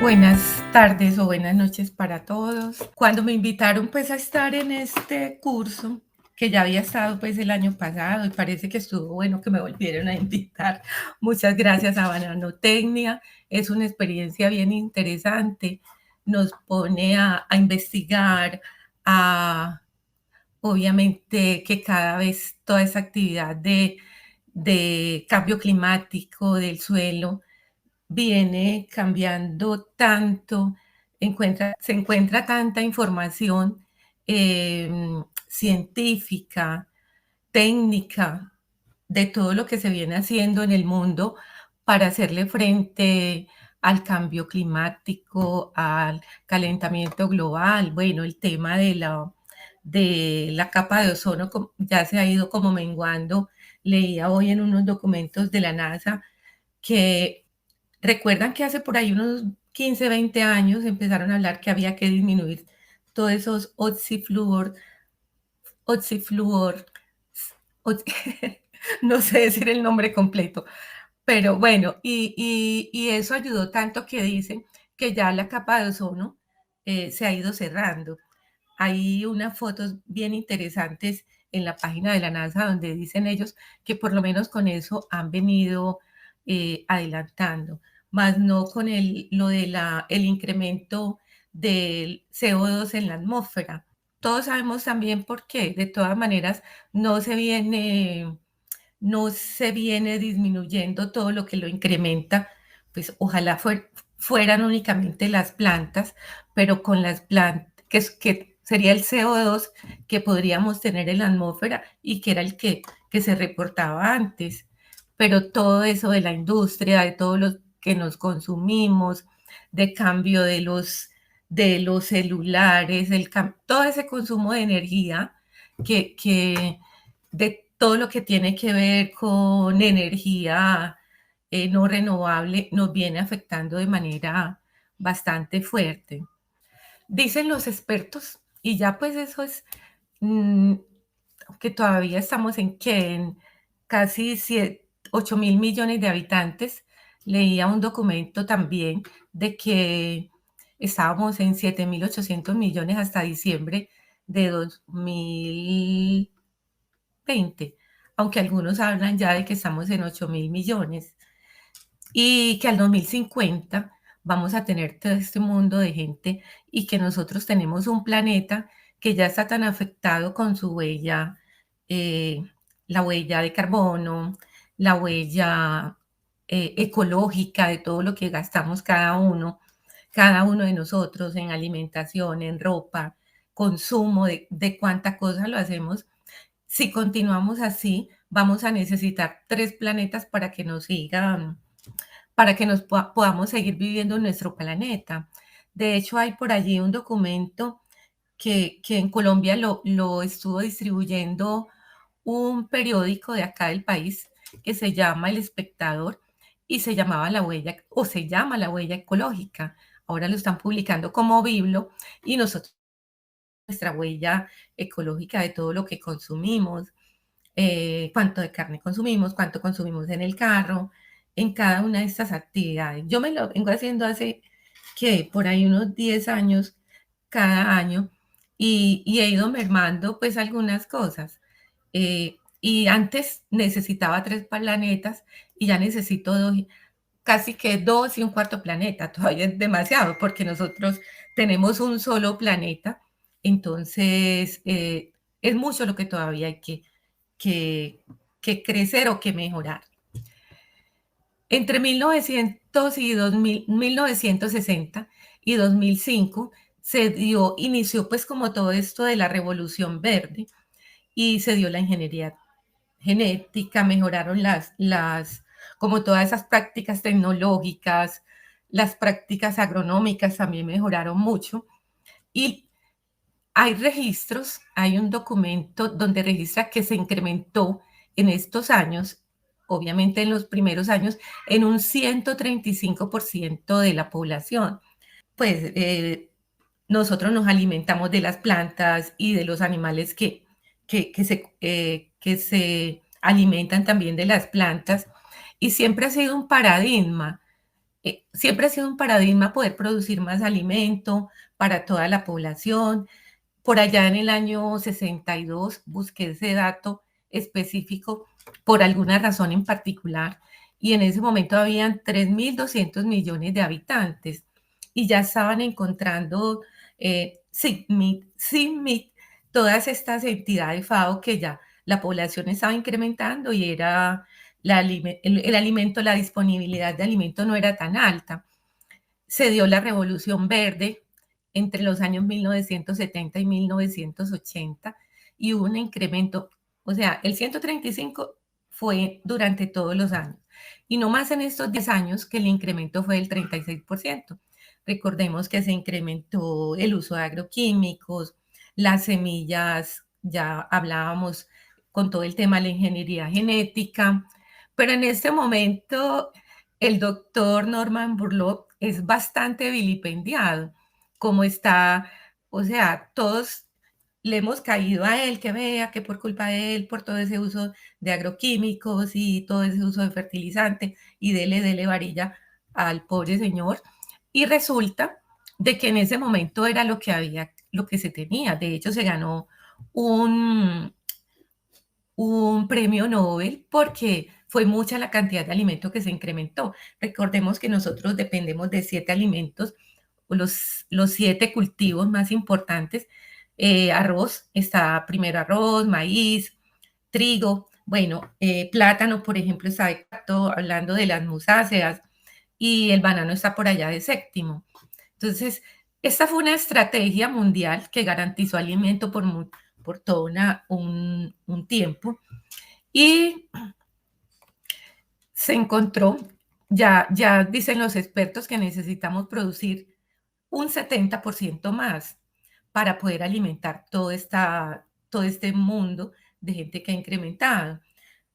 Buenas tardes o buenas noches para todos. Cuando me invitaron pues a estar en este curso, que ya había estado pues el año pasado y parece que estuvo bueno que me volvieron a invitar. Muchas gracias a Bananotecnia. Es una experiencia bien interesante. Nos pone a investigar, a obviamente que cada vez toda esa actividad de cambio climático del suelo viene cambiando tanto, se encuentra tanta información científica, técnica, de todo lo que se viene haciendo en el mundo para hacerle frente al cambio climático, al calentamiento global. Bueno, el tema de la capa de ozono ya se ha ido como menguando. Leía hoy en unos documentos de la NASA que recuerdan que hace por ahí unos 15, 20 años empezaron a hablar que había que disminuir todos esos oxifluor, ox- no sé decir el nombre completo, pero bueno, y eso ayudó tanto que dicen que ya la capa de ozono se ha ido cerrando. Hay unas fotos bien interesantes en la página de la NASA donde dicen ellos que por lo menos con eso han venido adelantando, más no con el incremento del CO2 en la atmósfera. Todos sabemos también por qué. De todas maneras, no se viene, no se viene disminuyendo todo lo que lo incrementa. Pues ojalá fueran únicamente las plantas, pero con las plantas, que sería el CO2 que podríamos tener en la atmósfera y que era el que se reportaba antes. Pero todo eso de la industria, de todo lo que nos consumimos, de cambio de los celulares, todo ese consumo de energía de todo lo que tiene que ver con energía no renovable nos viene afectando de manera bastante fuerte. Dicen los expertos, y ya pues eso es mm, que todavía estamos en casi 8.000 millones de habitantes. Leía un documento también de que estábamos en 7.800 millones hasta diciembre de 2020, aunque algunos hablan ya de que estamos en 8.000 millones y que al 2050 vamos a tener todo este mundo de gente y que nosotros tenemos un planeta que ya está tan afectado con su huella, eh, la huella de carbono, la huella ecológica de todo lo que gastamos cada uno de nosotros en alimentación, en ropa, consumo de cuánta cosa lo hacemos. Si continuamos así, vamos a necesitar 3 planetas para que podamos seguir viviendo en nuestro planeta. De hecho, hay por allí un documento que en Colombia lo estuvo distribuyendo un periódico de acá del país que se llama El Espectador y se llamaba La Huella, o se llama La Huella Ecológica. Ahora lo están publicando como Biblo y nosotros, nuestra huella ecológica de todo lo que consumimos, cuánto de carne consumimos, cuánto consumimos en el carro, en cada una de estas actividades. Yo me lo vengo haciendo hace que por ahí unos 10 años cada año y he ido mermando pues algunas cosas. Y antes necesitaba 3 planetas y ya necesito casi que 2 y un cuarto planeta. Todavía es demasiado porque nosotros tenemos un solo planeta. Entonces, es mucho lo que todavía hay que, que crecer o que mejorar. Entre 1900 y 1960 y 2005 inició pues como todo esto de la revolución verde y se dio la ingeniería genética, mejoraron como todas esas prácticas tecnológicas, las prácticas agronómicas también mejoraron mucho y hay un documento donde registra que se incrementó en estos años, obviamente en los primeros años, en un 135% de la población. Pues nosotros nos alimentamos de las plantas y de los animales que se alimentan también de las plantas y siempre ha sido un paradigma siempre ha sido un paradigma poder producir más alimento para toda la población. Por allá en el año 62 busqué ese dato específico por alguna razón en particular y en ese momento habían 3.200 millones de habitantes y ya estaban encontrando SIGMIT, todas estas entidades FAO que ya la población estaba incrementando y era el alimento, la disponibilidad de alimento no era tan alta. Se dio la Revolución Verde entre los años 1970 y 1980 y hubo un incremento, o sea, el 135 fue durante todos los años y no más en estos 10 años que el incremento fue del 36%. Recordemos que se incrementó el uso de agroquímicos, las semillas, ya hablábamos con todo el tema de la ingeniería genética, pero en este momento el doctor Norman Borlaug es bastante vilipendiado, como está, o sea, todos le hemos caído a él, que vea que por culpa de él, por todo ese uso de agroquímicos y todo ese uso de fertilizante, y dele varilla al pobre señor. Y resulta de que en ese momento era lo que había, lo que se tenía. De hecho, se ganó un, un premio Nobel porque fue mucha la cantidad de alimento que se incrementó. Recordemos que nosotros dependemos de 7 alimentos, los 7 cultivos más importantes. Arroz, está primero arroz, maíz, trigo, bueno, plátano, por ejemplo, está de cuarto, hablando de las musáceas, y el banano está por allá de séptimo. Entonces, esta fue una estrategia mundial que garantizó alimento por todo un tiempo y se encontró, ya dicen los expertos que necesitamos producir un 70% más para poder alimentar todo este mundo de gente que ha incrementado.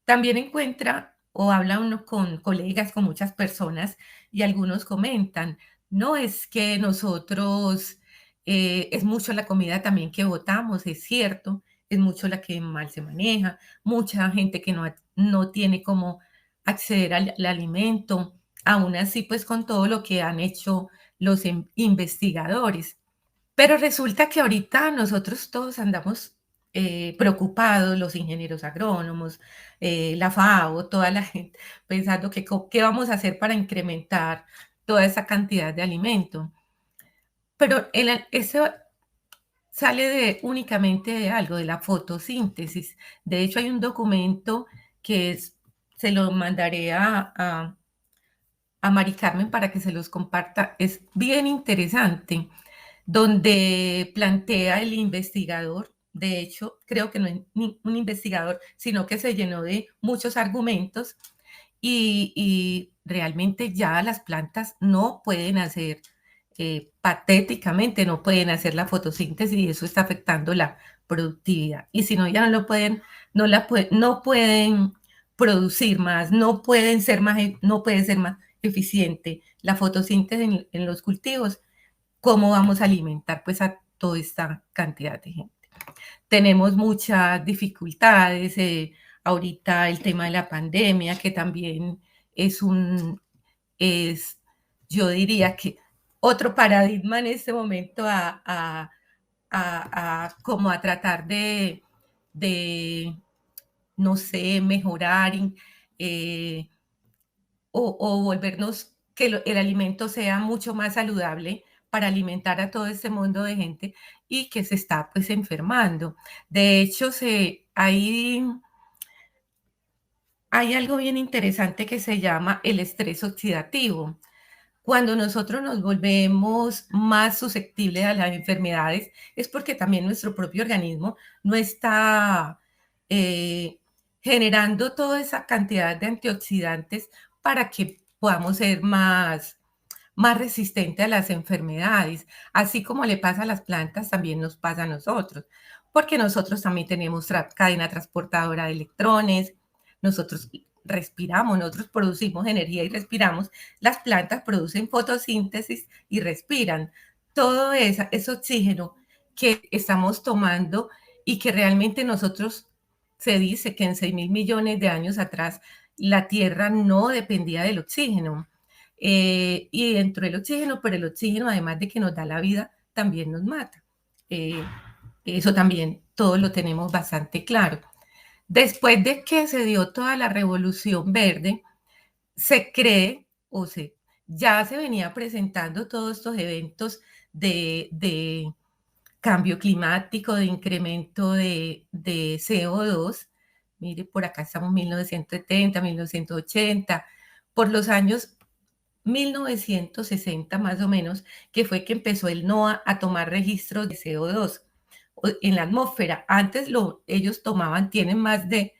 También encuentra o habla uno con colegas, con muchas personas y algunos comentan, no es que nosotros, es mucho la comida también que botamos, es cierto, es mucho la que mal se maneja, mucha gente que no tiene cómo acceder al alimento, aún así pues con todo lo que han hecho los investigadores. Pero resulta que ahorita nosotros todos andamos preocupados, los ingenieros agrónomos, la FAO, toda la gente, pensando que qué vamos a hacer para incrementar toda esa cantidad de alimento. Pero eso sale únicamente de algo, de la fotosíntesis. De hecho, hay un documento que se lo mandaré a Mari Carmen para que se los comparta. Es bien interesante donde plantea el investigador, de hecho, creo que no es ni un investigador, sino que se llenó de muchos argumentos y realmente ya las plantas no pueden hacer, patéticamente, no pueden hacer la fotosíntesis y eso está afectando la productividad. Y si no, ya no lo pueden, no pueden producir más, no pueden ser más, no puede ser más eficiente la fotosíntesis en los cultivos. ¿Cómo vamos a alimentar pues a toda esta cantidad de gente? Tenemos muchas dificultades, ahorita el tema de la pandemia, que también es es, yo diría que otro paradigma en este momento como a tratar de no sé, mejorar, eh, o volvernos que el alimento sea mucho más saludable para alimentar a todo este mundo de gente y que se está pues enfermando. De hecho, hay algo bien interesante que se llama el estrés oxidativo. Cuando nosotros nos volvemos más susceptibles a las enfermedades es porque también nuestro propio organismo no está eh, generando toda esa cantidad de antioxidantes para que podamos ser más resistentes a las enfermedades. Así como le pasa a las plantas, también nos pasa a nosotros, porque nosotros también tenemos cadena transportadora de electrones, nosotros respiramos, nosotros producimos energía y respiramos, las plantas producen fotosíntesis y respiran. Todo ese oxígeno que estamos tomando y que realmente nosotros, se dice que en 6.000 millones de años atrás, la Tierra no dependía del oxígeno. y dentro del oxígeno, pero el oxígeno, además de que nos da la vida, también nos mata. Eh, Eso también todos lo tenemos bastante claro. Después de que se dio toda la revolución verde, se cree o se ya se venía presentando todos estos eventos de cambio climático, de incremento de CO2. Mire, por acá estamos 1970, 1980, por los años 1960 más o menos, que fue que empezó el NOAA a tomar registros de CO2 en la atmósfera. Antes ellos tienen más de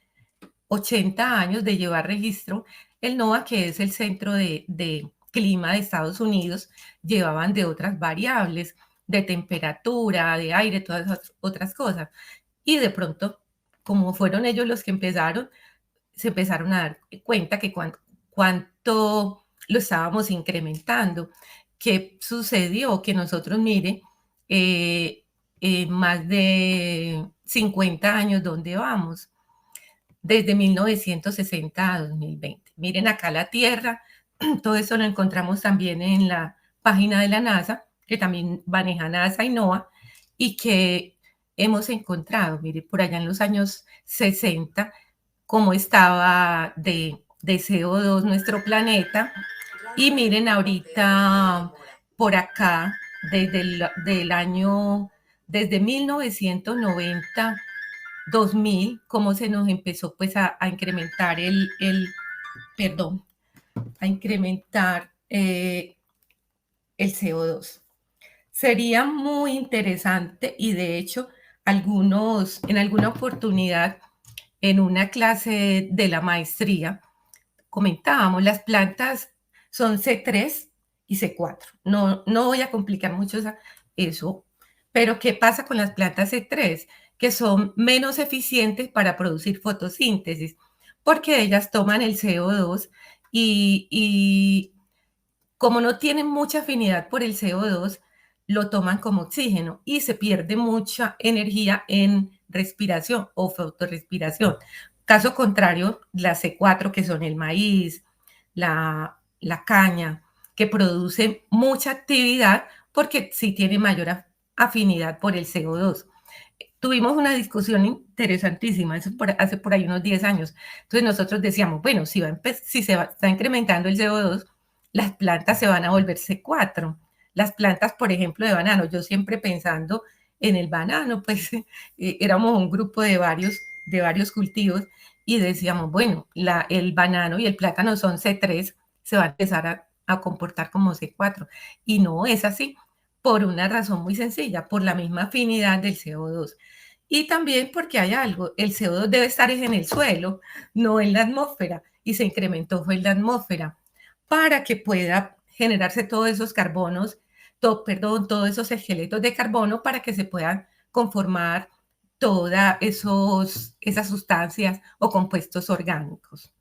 80 años de llevar registro. El NOAA, que es el Centro de Clima de Estados Unidos, llevaban de otras variables, de temperatura, de aire, todas esas otras cosas. Y de pronto, como fueron ellos los que empezaron, se empezaron a dar cuenta que cuánto lo estábamos incrementando. ¿Qué sucedió? Que nosotros, mire, más de 50 años, ¿dónde vamos? Desde 1960 a 2020. Miren acá la Tierra, todo eso lo encontramos también en la página de la NASA, que también maneja NASA y NOAA, y que hemos encontrado, mire, por allá en los años 60, cómo estaba de CO2 nuestro planeta, y miren ahorita por acá, del año, desde 1990 2000, cómo se nos empezó pues a incrementar perdón, a incrementar el CO2. Sería muy interesante y de hecho en alguna oportunidad en una clase de la maestría comentábamos, las plantas son C3 y C4. No voy a complicar mucho eso, pero ¿qué pasa con las plantas C3? Que son menos eficientes para producir fotosíntesis, porque ellas toman el CO2 y como no tienen mucha afinidad por el CO2, lo toman como oxígeno y se pierde mucha energía en respiración o fotorrespiración. Caso contrario, las C4, que son el maíz, la caña, que producen mucha actividad porque sí tiene mayor afinidad por el CO2. Tuvimos una discusión interesantísima, eso hace por ahí unos 10 años. Entonces nosotros decíamos, bueno, si está incrementando el CO2, las plantas se van a volver C4. Las plantas, por ejemplo, de banano, yo siempre pensando en el banano, pues éramos un grupo de varios cultivos y decíamos, bueno, el banano y el plátano son C3, se va a empezar a comportar como C4. Y no es así, por una razón muy sencilla, por la misma afinidad del CO2. Y también porque hay algo, el CO2 debe estar en el suelo, no en la atmósfera, y se incrementó fue en la atmósfera para que pueda generarse todos esos carbonos, todos esos esqueletos de carbono para que se puedan conformar todas esas sustancias o compuestos orgánicos.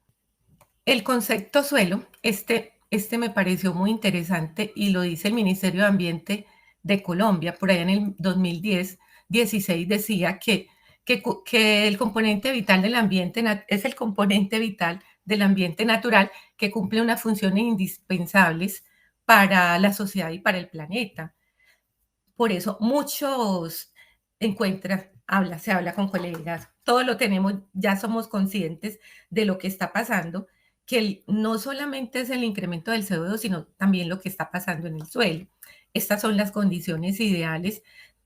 El concepto suelo, este me pareció muy interesante y lo dice el Ministerio de Ambiente de Colombia, por allá en el 2016 decía que el componente vital del ambiente es el componente vital del ambiente natural que cumple unas funciones indispensables para la sociedad y para el planeta. Por eso muchos se habla con colegas, todos lo tenemos, ya somos conscientes de lo que está pasando, que no solamente es el incremento del CO2, sino también lo que está pasando en el suelo. Estas son las condiciones ideales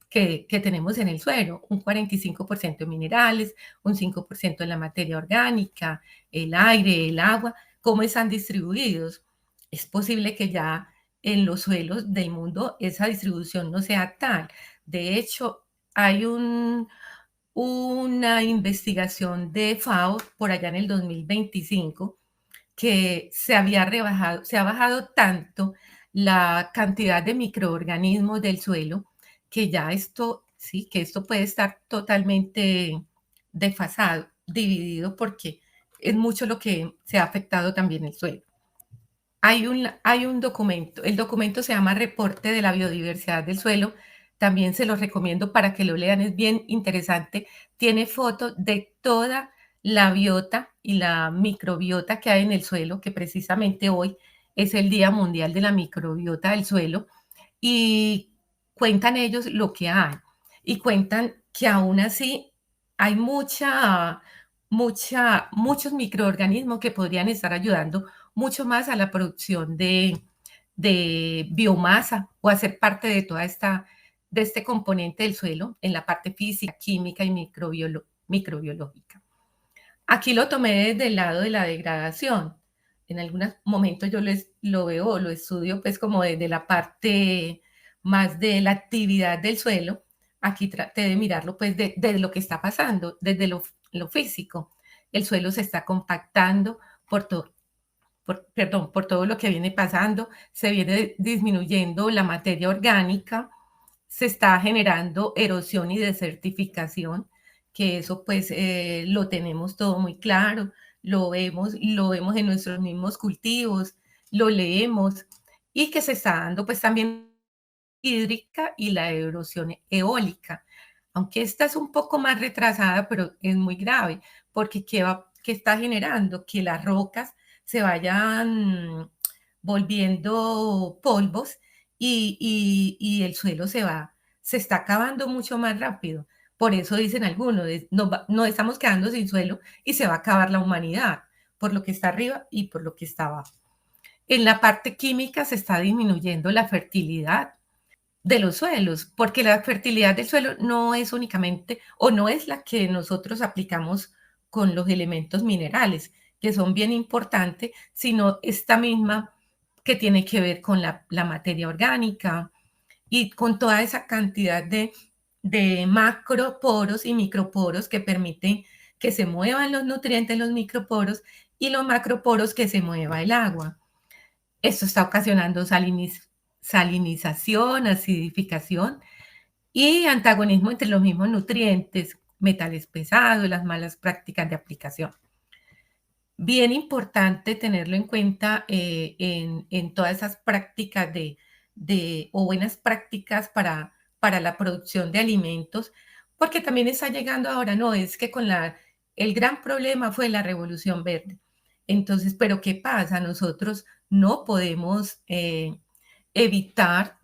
que tenemos en el suelo, un 45% de minerales, un 5% en la materia orgánica, el aire, el agua, ¿cómo están distribuidos? Es posible que ya en los suelos del mundo esa distribución no sea tal. De hecho, hay una investigación de FAO por allá en el 2025 que se ha bajado tanto la cantidad de microorganismos del suelo que ya sí, que esto puede estar totalmente desfasado, dividido, porque es mucho lo que se ha afectado también el suelo. Hay un documento, el documento se llama Reporte de la Biodiversidad del Suelo, también se los recomiendo para que lo lean, es bien interesante, tiene fotos de toda la biota y la microbiota que hay en el suelo, que precisamente hoy es el Día Mundial de la Microbiota del Suelo y cuentan ellos lo que hay y cuentan que aún así hay muchos microorganismos que podrían estar ayudando mucho más a la producción de biomasa o a ser parte de toda de este componente del suelo en la parte física, química y microbiológica. Aquí lo tomé desde el lado de la degradación. En algunos momentos yo lo veo, lo estudio pues como desde la parte más de la actividad del suelo. Aquí traté de mirarlo pues de lo que está pasando, desde lo físico. El suelo se está compactando por todo, perdón, por todo lo que viene pasando, se viene disminuyendo la materia orgánica, se está generando erosión y desertificación, que eso pues lo tenemos todo muy claro, lo vemos en nuestros mismos cultivos, lo leemos y que se está dando pues también hídrica y la erosión eólica. Aunque esta es un poco más retrasada, pero es muy grave, porque ¿qué está generando? Que las rocas se vayan volviendo polvos y el suelo se está acabando mucho más rápido. Por eso dicen algunos, no estamos quedando sin suelo y se va a acabar la humanidad, por lo que está arriba y por lo que está abajo. En la parte química se está disminuyendo la fertilidad de los suelos, porque la fertilidad del suelo no es únicamente o no es la que nosotros aplicamos con los elementos minerales, que son bien importantes, sino esta misma que tiene que ver con la materia orgánica y con toda esa cantidad de macroporos y microporos que permiten que se muevan los nutrientes, los microporos, y los macroporos que se mueva el agua. Esto está ocasionando salinización, acidificación y antagonismo entre los mismos nutrientes, metales pesados, las malas prácticas de aplicación. Bien importante tenerlo en cuenta en todas esas prácticas o buenas prácticas para la producción de alimentos, porque también está llegando ahora, no, es que el gran problema fue la revolución verde. Entonces, pero ¿qué pasa? Nosotros no podemos evitar,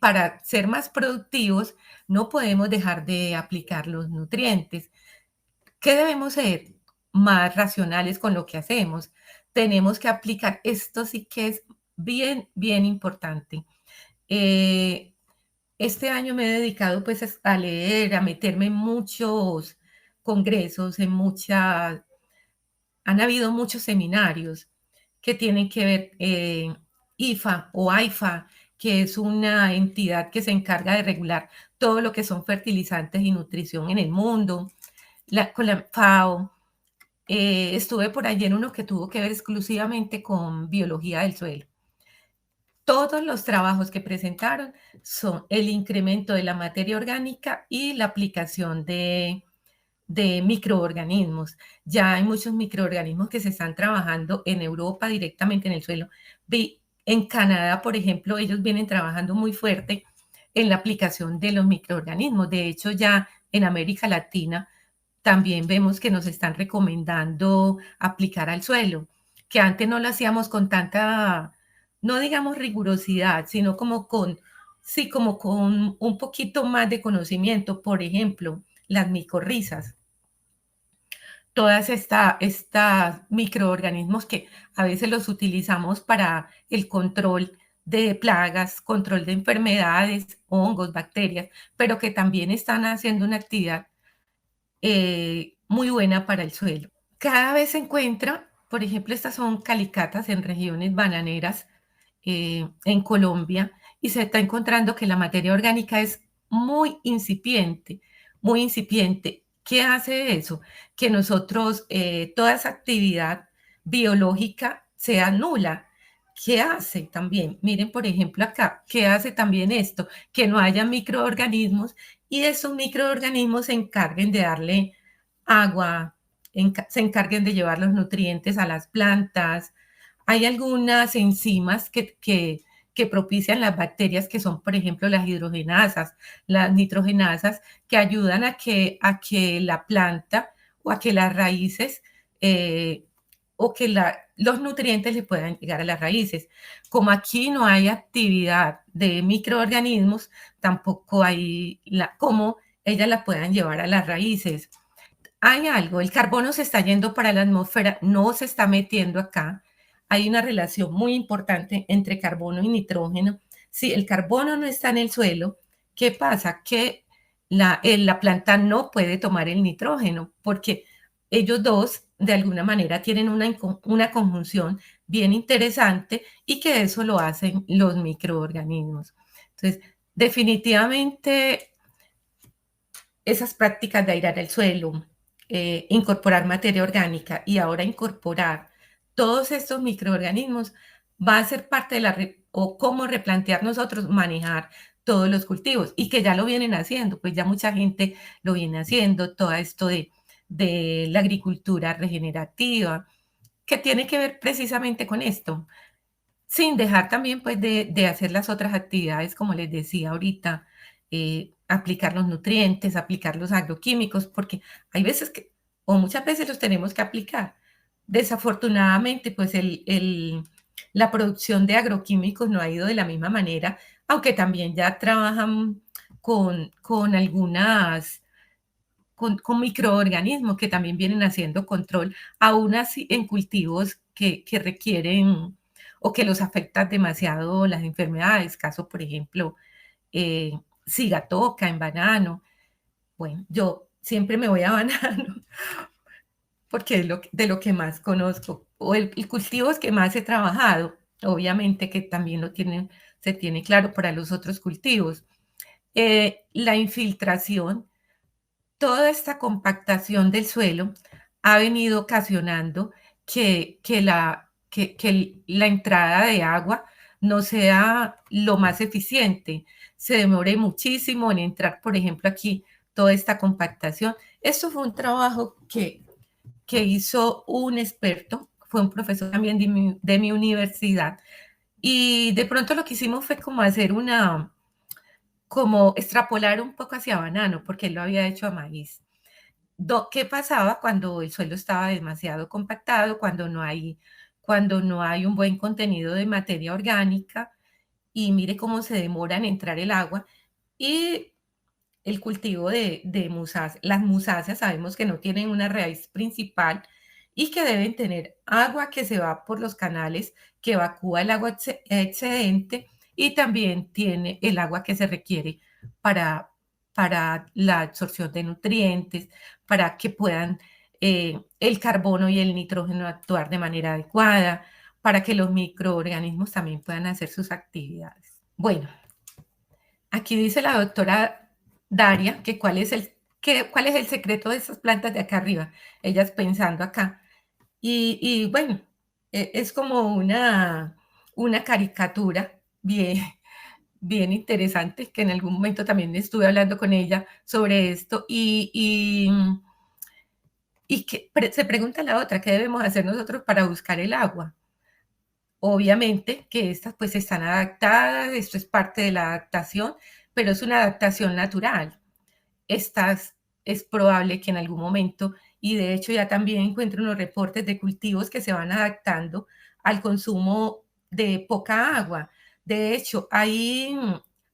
para ser más productivos, no podemos dejar de aplicar los nutrientes. ¿Qué debemos ser? Más racionales con lo que hacemos. Tenemos que aplicar, esto sí que es bien, bien importante. Eh, este año me he dedicado pues a leer, a meterme en muchos congresos, han habido muchos seminarios que tienen que ver IFA o AIFA, que es una entidad que se encarga de regular todo lo que son fertilizantes y nutrición en el mundo, con la FAO. Estuve por allí en uno que tuvo que ver exclusivamente con biología del suelo. Todos los trabajos que presentaron son el incremento de la materia orgánica y la aplicación de microorganismos. Ya hay muchos microorganismos que se están trabajando en Europa directamente en el suelo. En Canadá, por ejemplo, ellos vienen trabajando muy fuerte en la aplicación de los microorganismos. De hecho, ya en América Latina también vemos que nos están recomendando aplicar al suelo, que antes no lo hacíamos con tanta, no digamos rigurosidad, sino sí, como con un poquito más de conocimiento. Por ejemplo, las micorrizas, todas estas microorganismos que a veces los utilizamos para el control de plagas, control de enfermedades, hongos, bacterias, pero que también están haciendo una actividad muy buena para el suelo. Cada vez se encuentra, por ejemplo, estas son calicatas en regiones bananeras en Colombia y se está encontrando que la materia orgánica es muy incipiente, muy incipiente. ¿Qué hace eso? Que nosotros, toda esa actividad biológica sea nula. ¿Qué hace también? Miren, por ejemplo, acá, ¿qué hace también esto? Que no haya microorganismos y esos microorganismos se encarguen de darle agua, se encarguen de llevar los nutrientes a las plantas. Hay algunas enzimas que propician las bacterias, que son, por ejemplo, las hidrogenasas, las nitrogenasas, que ayudan a que la planta o a que las raíces o que los nutrientes le puedan llegar a las raíces. Como aquí no hay actividad de microorganismos, tampoco hay cómo ellas la puedan llevar a las raíces. Hay algo, el carbono se está yendo para la atmósfera, no se está metiendo acá. Hay una relación muy importante entre carbono y nitrógeno. Si el carbono no está en el suelo, ¿qué pasa? Que la planta no puede tomar el nitrógeno porque ellos dos de alguna manera tienen una conjunción bien interesante y que eso lo hacen los microorganismos. Entonces, definitivamente esas prácticas de airar el suelo, incorporar materia orgánica y ahora incorporar todos estos microorganismos va a ser parte de o cómo replantear nosotros manejar todos los cultivos y que ya lo vienen haciendo, pues ya mucha gente lo viene haciendo, todo esto de la agricultura regenerativa, que tiene que ver precisamente con esto, sin dejar también, pues, de hacer las otras actividades, como les decía ahorita, aplicar los nutrientes, aplicar los agroquímicos, porque hay veces que, o muchas veces los tenemos que aplicar. Desafortunadamente, pues, la producción de agroquímicos no ha ido de la misma manera, aunque también ya trabajan con algunas con microorganismos que también vienen haciendo control, aún así en cultivos que requieren o que los afectan demasiado las enfermedades, caso por ejemplo, eh, sigatoca en banano. Bueno, yo siempre me voy a banano porque es de lo que más conozco, o el cultivo es que más he trabajado, obviamente que también se tiene claro para los otros cultivos. La infiltración, toda esta compactación del suelo ha venido ocasionando que la entrada de agua no sea lo más eficiente, se demore muchísimo en entrar, por ejemplo, aquí toda esta compactación. Esto fue un trabajo que hizo un experto, fue un profesor también de mi universidad, y de pronto lo que hicimos fue como hacer como extrapolar un poco hacia banano, porque él lo había hecho a maíz. ¿Qué pasaba cuando el suelo estaba demasiado compactado, cuando no hay un buen contenido de materia orgánica? Y mire cómo se demora en entrar el agua. Y el cultivo de musáceas, las musáceas sabemos que no tienen una raíz principal y que deben tener agua que se va por los canales, que evacúa el agua excedente y también tiene el agua que se requiere para, para la absorción de nutrientes, para que puedan el carbono y el nitrógeno actuar de manera adecuada, para que los microorganismos también puedan hacer sus actividades. Bueno, aquí dice la doctora Daria que cuál es el secreto de esas plantas de acá arriba. Ellas pensando acá. Y bueno, es como una caricatura bien, bien interesante que en algún momento también estuve hablando con ella sobre esto y que se pregunta la otra, ¿qué debemos hacer nosotros para buscar el agua? Obviamente que estas pues están adaptadas, esto es parte de la adaptación, pero es una adaptación natural. Estas es probable que en algún momento, y de hecho ya también encuentro unos reportes de cultivos que se van adaptando al consumo de poca agua. De hecho, hay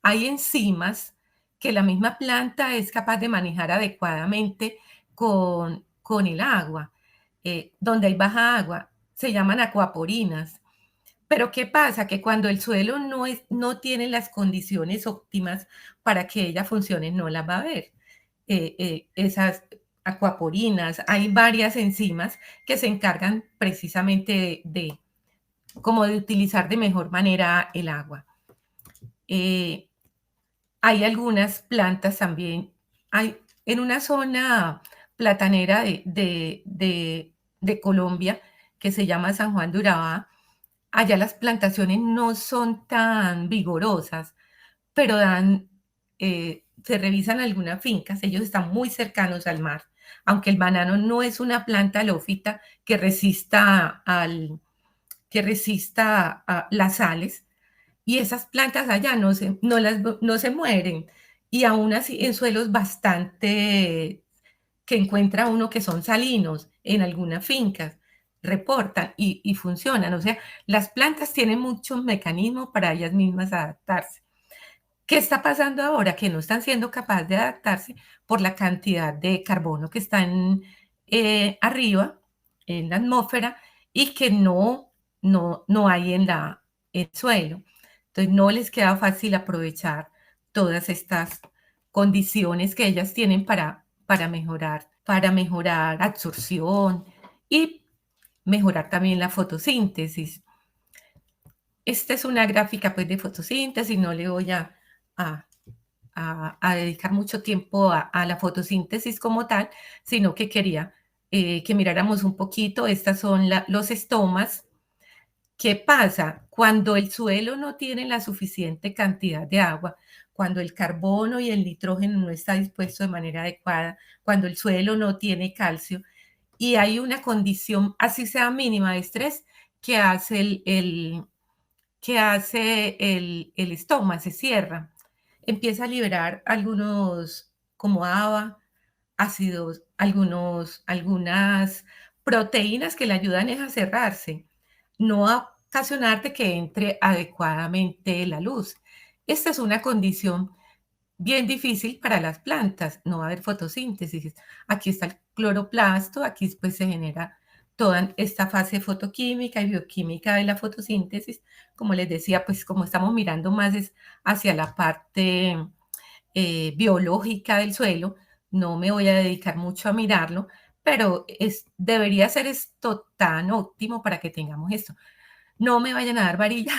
enzimas que la misma planta es capaz de manejar adecuadamente con el agua, donde hay baja agua, se llaman acuaporinas. Pero ¿qué pasa? Que cuando el suelo no tiene las condiciones óptimas para que ella funcione, no las va a ver. Esas acuaporinas, hay varias enzimas que se encargan precisamente como de utilizar de mejor manera el agua. Eh, Hay algunas plantas también, hay en una zona platanera de Colombia que se llama San Juan de Urabá. Allá las plantaciones no son tan vigorosas, pero se revisan algunas fincas, ellos están muy cercanos al mar, aunque el banano no es una planta halófita que resista a las sales, y esas plantas allá no se mueren, y aún así en suelos bastante que encuentra uno que son salinos en algunas fincas. reportan y funcionan. O sea, las plantas tienen muchos mecanismos para ellas mismas adaptarse. ¿Qué está pasando ahora? Que no están siendo capaces de adaptarse por la cantidad de carbono que están arriba, en la atmósfera, y que no hay en el suelo. Entonces, no les queda fácil aprovechar todas estas condiciones que ellas tienen para mejorar absorción y mejorar también la fotosíntesis. Esta es una gráfica pues de fotosíntesis, no le voy a, a dedicar mucho tiempo a la fotosíntesis como tal, sino que quería que miráramos un poquito, estas son los estomas. ¿Qué pasa? Cuando el suelo no tiene la suficiente cantidad de agua, cuando el carbono y el nitrógeno no está dispuesto de manera adecuada, cuando el suelo no tiene calcio y hay una condición, así sea mínima de estrés, que hace el estoma, se cierra, empieza a liberar algunos, como ABA, ácidos, algunas proteínas que le ayudan es a cerrarse, no a ocasionarte que entre adecuadamente la luz. Esta es una condición bien difícil para las plantas, no va a haber fotosíntesis. Aquí está el cloroplasto, aquí pues se genera toda esta fase fotoquímica y bioquímica de la fotosíntesis. Como les decía, pues como estamos mirando más es hacia la parte biológica del suelo, no me voy a dedicar mucho a mirarlo, pero debería ser esto tan óptimo para que tengamos esto. No me vayan a dar varilla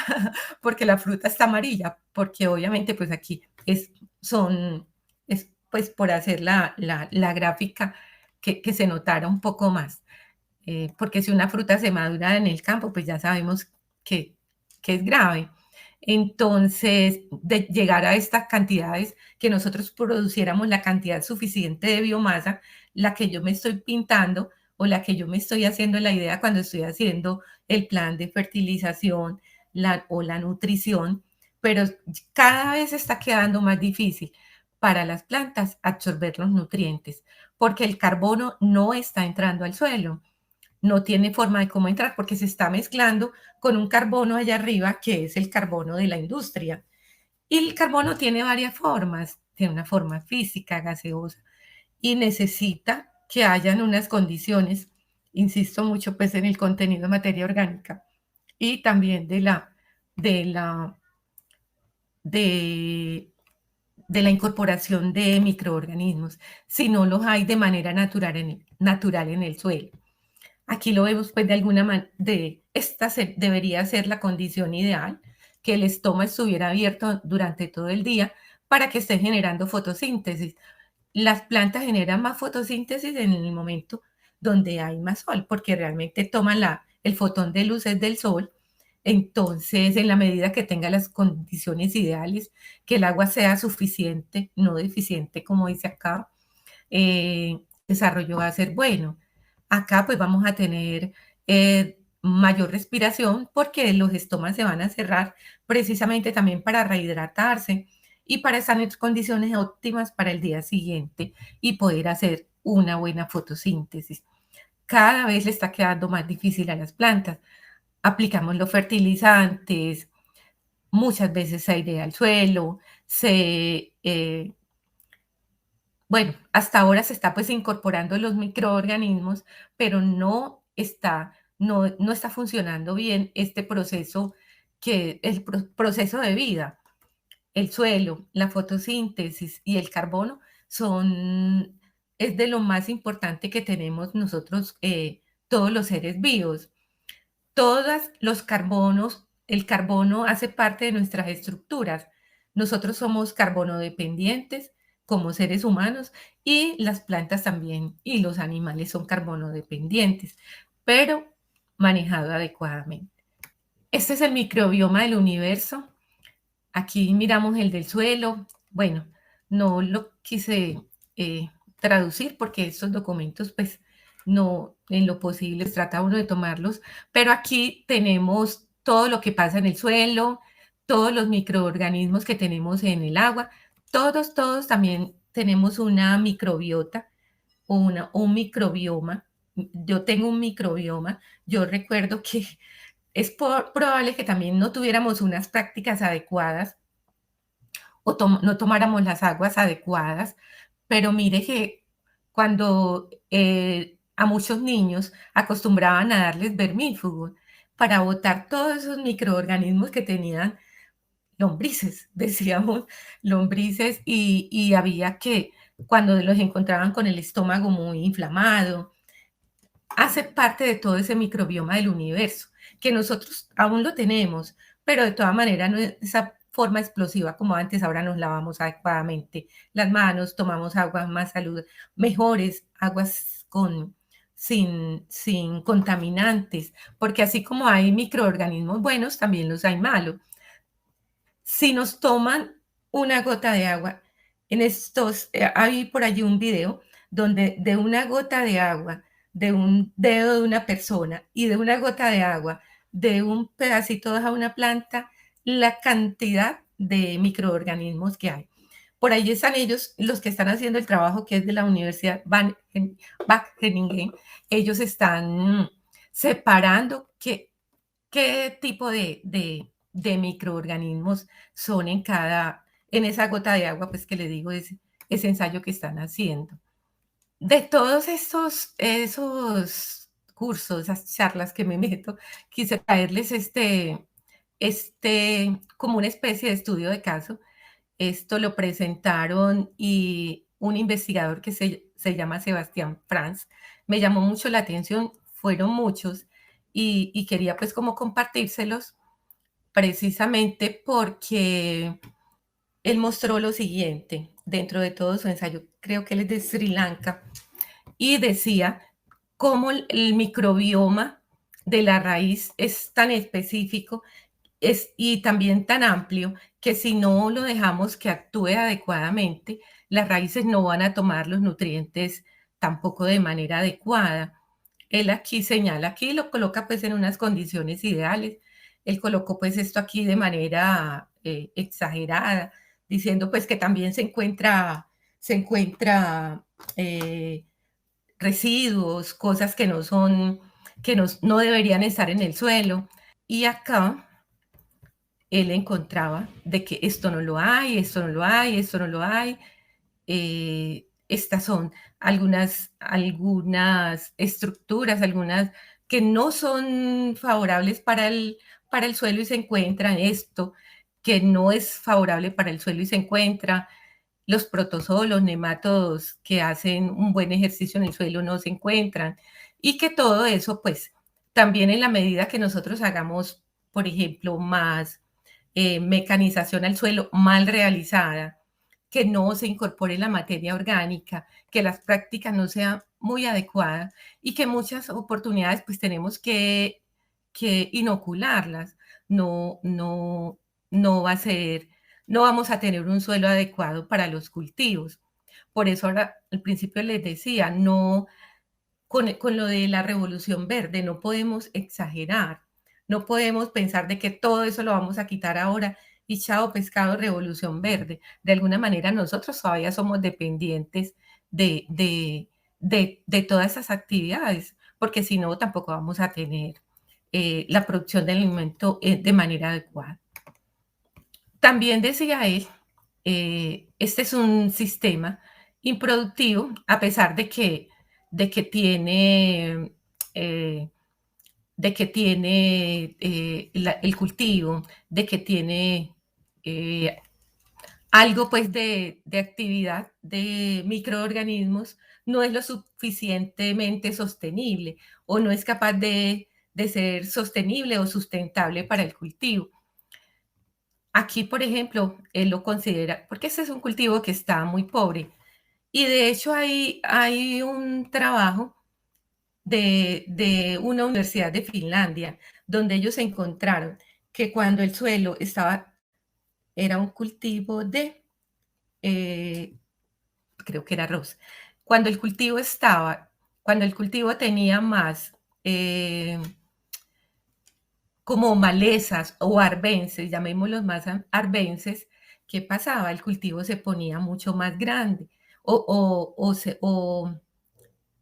porque la fruta está amarilla, porque obviamente pues aquí es pues por hacer la gráfica que se notara un poco más. Porque si una fruta se madura en el campo, pues ya sabemos que, que es grave. Entonces, de llegar a estas cantidades, que nosotros produciéramos la cantidad suficiente de biomasa, la que yo me estoy pintando o la que yo me estoy haciendo la idea cuando estoy haciendo el plan de fertilización o la nutrición, pero cada vez está quedando más difícil para las plantas absorber los nutrientes, porque el carbono no está entrando al suelo, no tiene forma de cómo entrar porque se está mezclando con un carbono allá arriba que es el carbono de la industria. Y el carbono tiene varias formas, tiene una forma física, gaseosa, y necesita que hayan unas condiciones, insisto mucho pues en el contenido de materia orgánica y también de la, de, de la incorporación de microorganismos, si no los hay de manera natural en el suelo. Aquí lo vemos pues de alguna manera, esta debería ser la condición ideal, que el estómago estuviera abierto durante todo el día para que esté generando fotosíntesis. Las plantas generan más fotosíntesis en el momento donde hay más sol, porque realmente toman el fotón de luz del sol. Entonces, en la medida que tenga las condiciones ideales, que el agua sea suficiente, no deficiente, como dice acá, el desarrollo va a ser bueno. Acá pues vamos a tener mayor respiración porque los estomas se van a cerrar precisamente también para rehidratarse y para estar en condiciones óptimas para el día siguiente y poder hacer una buena fotosíntesis. Cada vez le está quedando más difícil a las plantas. Aplicamos los fertilizantes, muchas veces se airea el suelo, bueno, hasta ahora se está pues incorporando los microorganismos, pero no está funcionando bien este proceso que el proceso de vida. El suelo, la fotosíntesis y el carbono es de lo más importante que tenemos nosotros, todos los seres vivos. Todos los carbonos, el carbono hace parte de nuestras estructuras. Nosotros somos carbono dependientes como seres humanos y las plantas también y los animales son carbono dependientes, pero manejado adecuadamente. Este es el microbioma del universo. Aquí miramos el del suelo. Bueno, no lo quise traducir porque estos documentos, pues, no, en lo posible, trata uno de tomarlos, pero aquí tenemos todo lo que pasa en el suelo, todos los microorganismos que tenemos en el agua, todos también tenemos una microbiota o un microbioma yo tengo un microbioma. Yo recuerdo que es probable que también no tuviéramos unas prácticas adecuadas o no tomáramos las aguas adecuadas, pero mire que cuando a muchos niños acostumbraban a darles vermífugo para botar todos esos microorganismos que tenían lombrices, decíamos, lombrices, y había que, cuando los encontraban con el estómago muy inflamado, hace parte de todo ese microbioma del universo, que nosotros aún lo tenemos, pero de todas maneras no es esa forma explosiva como antes. Ahora nos lavamos adecuadamente las manos, tomamos aguas más mejores, aguas sin contaminantes, porque así como hay microorganismos buenos, también los hay malos. Si nos toman una gota de agua, hay por allí un video donde de una gota de agua, de un dedo de una persona y de una gota de agua, de un pedacito de hoja de una planta, la cantidad de microorganismos que hay. Por ahí están ellos, los que están haciendo el trabajo, que es de la Universidad Wageningen. Ellos están separando qué tipo de microorganismos son en esa gota de agua, pues que le digo, ese ensayo que están haciendo. De todos esos cursos, esas charlas que me meto, quise traerles como una especie de estudio de caso. Esto lo presentaron y un investigador que se llama Sebastián Franz. Me llamó mucho la atención, fueron muchos, y quería pues como compartírselos precisamente porque él mostró lo siguiente dentro de todo su ensayo. Creo que él es de Sri Lanka y decía cómo el microbioma de la raíz es tan específico y también tan amplio que si no lo dejamos que actúe adecuadamente, las raíces no van a tomar los nutrientes tampoco de manera adecuada. Él aquí señala, aquí lo coloca pues en unas condiciones ideales. Él colocó pues esto aquí de manera exagerada, diciendo pues que también se encuentra eh, residuos, cosas que no son, no deberían estar en el suelo. Y acá él encontraba de que esto no lo hay, esto no lo hay, esto no lo hay. Estas son algunas estructuras, algunas que no son favorables para el suelo y se encuentran esto, que no es favorable para el suelo y se encuentra los protozoos, nematodos que hacen un buen ejercicio en el suelo no se encuentran, y que todo eso, pues, también en la medida que nosotros hagamos, por ejemplo, más mecanización al suelo mal realizada, que no se incorpore la materia orgánica, que las prácticas no sean muy adecuadas y que muchas oportunidades pues tenemos que inocularlas. No, no, no va a ser, no vamos a tener un suelo adecuado para los cultivos. Por eso ahora al principio les decía, no, con lo de la revolución verde, no podemos exagerar, no podemos pensar de que todo eso lo vamos a quitar ahora y chao pescado, revolución verde. De alguna manera nosotros todavía somos dependientes de todas esas actividades, porque si no tampoco vamos a tener la producción del alimento de manera adecuada. También decía él, este es un sistema improductivo, a pesar de que tiene, eh, el cultivo, de que tiene eh, algo pues de actividad de microorganismos, no es lo suficientemente sostenible o no es capaz de ser sostenible o sustentable para el cultivo. Aquí, por ejemplo, él lo considera, porque ese es un cultivo que está muy pobre. Y de hecho hay un trabajo de una universidad de Finlandia, donde ellos encontraron que cuando el suelo era un cultivo eh, creo que era arroz, cuando el cultivo cuando el cultivo tenía más eh, como malezas o arbences, llamémoslos más arbences, ¿qué pasaba? El cultivo se ponía mucho más grande o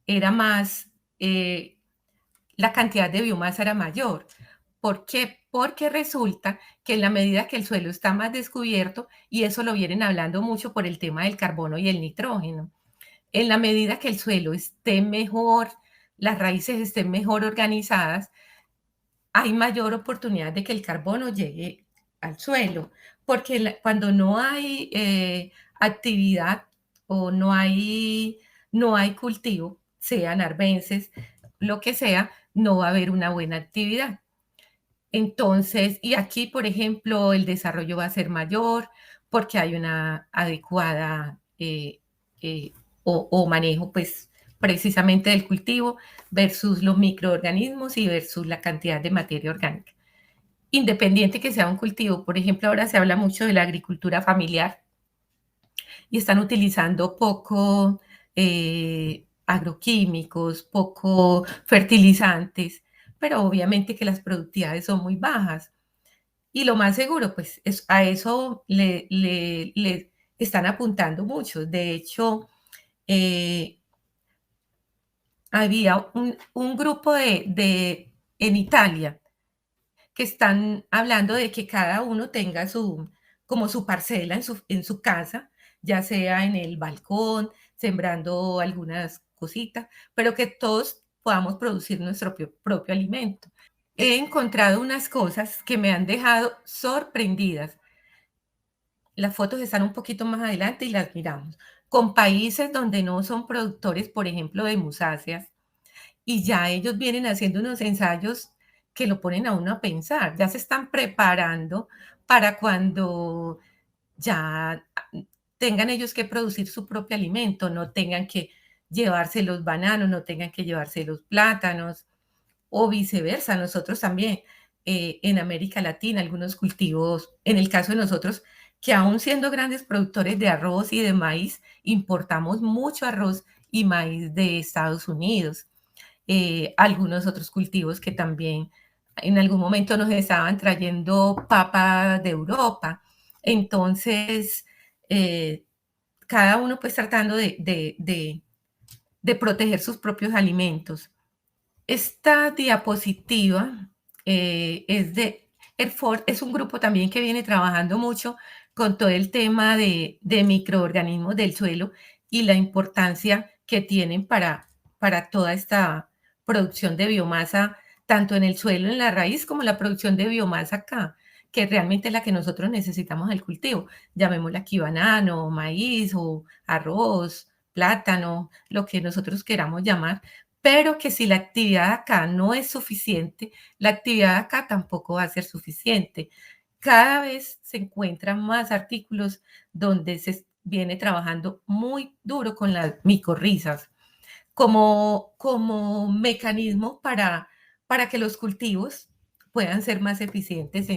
era más, eh, la cantidad de biomasa era mayor. ¿Por qué? Porque resulta que en la medida que el suelo está más descubierto, y eso lo vienen hablando mucho por el tema del carbono y el nitrógeno, en la medida que el suelo esté mejor, las raíces estén mejor organizadas, hay mayor oportunidad de que el carbono llegue al suelo, porque cuando no hay actividad o no hay cultivo, sean arbences, lo que sea, no va a haber una buena actividad. Entonces, y aquí, por ejemplo, el desarrollo va a ser mayor porque hay una adecuada eh, o manejo, pues, precisamente del cultivo versus los microorganismos y versus la cantidad de materia orgánica. Independiente que sea un cultivo, por ejemplo, ahora se habla mucho de la agricultura familiar y están utilizando poco agroquímicos, poco fertilizantes, pero obviamente que las productividades son muy bajas. Y lo más seguro, pues a eso le están apuntando muchos. De hecho, eh, había un grupo en Italia que están hablando de que cada uno tenga como su parcela en su casa, ya sea en el balcón, sembrando algunas cositas, pero que todos podamos producir nuestro propio alimento. He encontrado unas cosas que me han dejado sorprendidas. Las fotos están un poquito más adelante y las miramos. Con países donde no son productores, por ejemplo, de musáceas, y ya ellos vienen haciendo unos ensayos que lo ponen a uno a pensar, ya se están preparando para cuando ya tengan ellos que producir su propio alimento, no tengan que llevarse los bananos, no tengan que llevarse los plátanos, o viceversa, nosotros también en América Latina, algunos cultivos, en el caso de nosotros, que aún siendo grandes productores de arroz y de maíz, importamos mucho arroz y maíz de Estados Unidos. Algunos otros cultivos que también en algún momento nos estaban trayendo papa de Europa. Entonces, eh, cada uno pues tratando de proteger sus propios alimentos. Esta diapositiva es de ERFOR, es un grupo también que viene trabajando mucho con todo el tema de microorganismos del suelo y la importancia que tienen para toda esta producción de biomasa, tanto en el suelo, en la raíz, como la producción de biomasa acá, que realmente es la que nosotros necesitamos del cultivo. Llamémosla aquí banano, maíz o arroz, plátano, lo que nosotros queramos llamar, pero que si la actividad acá no es suficiente, la actividad acá tampoco va a ser suficiente. Cada vez se encuentran más artículos donde se viene trabajando muy duro con las micorrizas como mecanismo para que los cultivos puedan ser más eficientes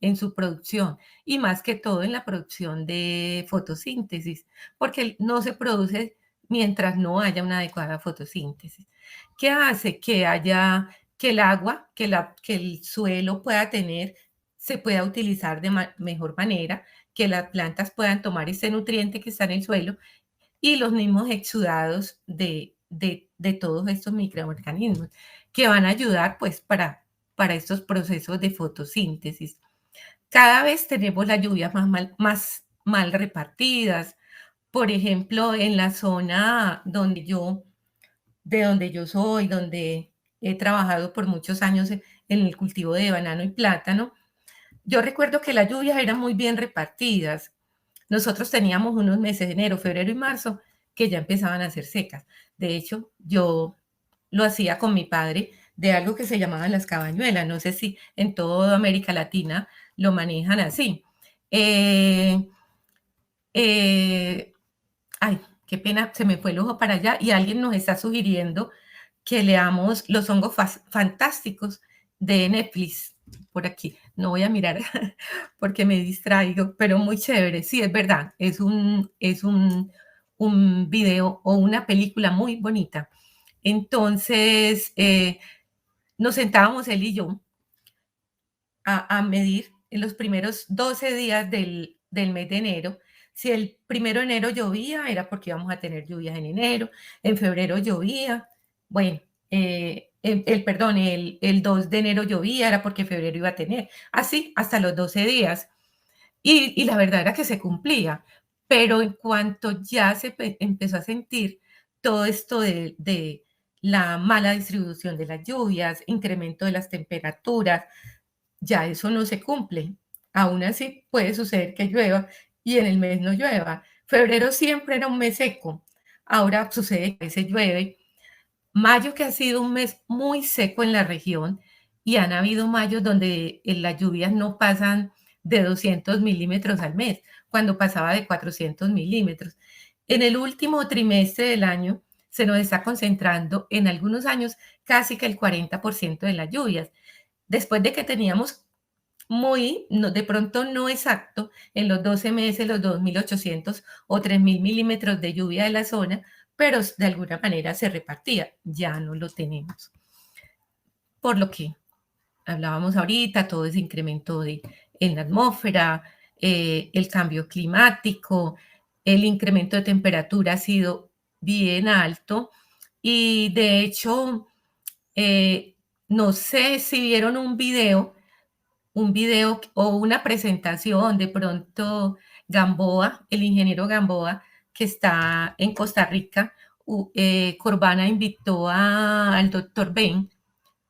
en su producción y más que todo en la producción de fotosíntesis, porque no se produce mientras no haya una adecuada fotosíntesis. ¿Qué hace? Que haya, que el agua, que el suelo pueda tener, se pueda utilizar de mejor manera, que las plantas puedan tomar ese nutriente que está en el suelo y los mismos exudados de todos estos microorganismos que van a ayudar pues para estos procesos de fotosíntesis. Cada vez tenemos las lluvias más mal repartidas. Por ejemplo, en la zona de donde yo soy, donde he trabajado por muchos años en el cultivo de banano y plátano, yo recuerdo que las lluvias eran muy bien repartidas. Nosotros teníamos unos meses de enero, febrero y marzo que ya empezaban a ser secas. De hecho, yo lo hacía con mi padre de algo que se llamaban las cabañuelas. No sé si en toda América Latina lo manejan así. Eh, eh, ay, qué pena, se me fue el ojo para allá y alguien nos está sugiriendo que leamos Los hongos fantásticos de Netflix por aquí. No voy a mirar porque me distraigo, pero muy chévere. Sí, es verdad, un video o una película muy bonita. Entonces, nos sentábamos él y yo a medir en los primeros 12 días del mes de enero. Si el primero de enero llovía, era porque íbamos a tener lluvias en enero, en febrero llovía. Bueno, perdón, el 2 de enero llovía, era porque febrero iba a tener, así hasta los 12 días. Y la verdad era que se cumplía, pero en cuanto ya empezó a sentir todo esto de la mala distribución de las lluvias, incremento de las temperaturas, ya eso no se cumple. Aún así puede suceder que llueva y en el mes no llueva. Febrero siempre era un mes seco, ahora sucede que a veces llueve. Mayo, que ha sido un mes muy seco en la región, y han habido mayos donde las lluvias no pasan de 200 milímetros al mes, cuando pasaba de 400 milímetros. En el último trimestre del año se nos está concentrando en algunos años casi que el 40% de las lluvias, después de que teníamos de pronto no exacto, en los 12 meses, los 2.800 o 3.000 milímetros de lluvia de la zona, pero de alguna manera se repartía. Ya no lo tenemos. Por lo que hablábamos ahorita, todo ese incremento en la atmósfera, el cambio climático, el incremento de temperatura ha sido bien alto y de hecho, no sé si vieron un video o una presentación, de pronto Gamboa, el ingeniero Gamboa, que está en Costa Rica, Corvana invitó al doctor Ben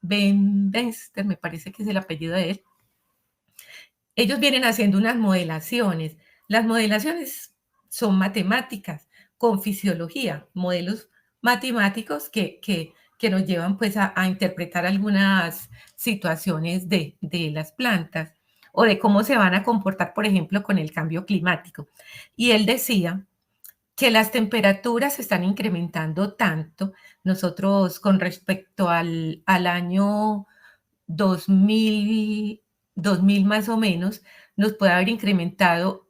Bester, me parece que es el apellido de él. Ellos vienen haciendo unas modelaciones. Las modelaciones son matemáticas con fisiología, modelos matemáticos que nos llevan pues a interpretar algunas situaciones de las plantas o de cómo se van a comportar, por ejemplo, con el cambio climático. Y él decía que las temperaturas se están incrementando tanto, nosotros con respecto al año 2000, 2000 más o menos, nos puede haber incrementado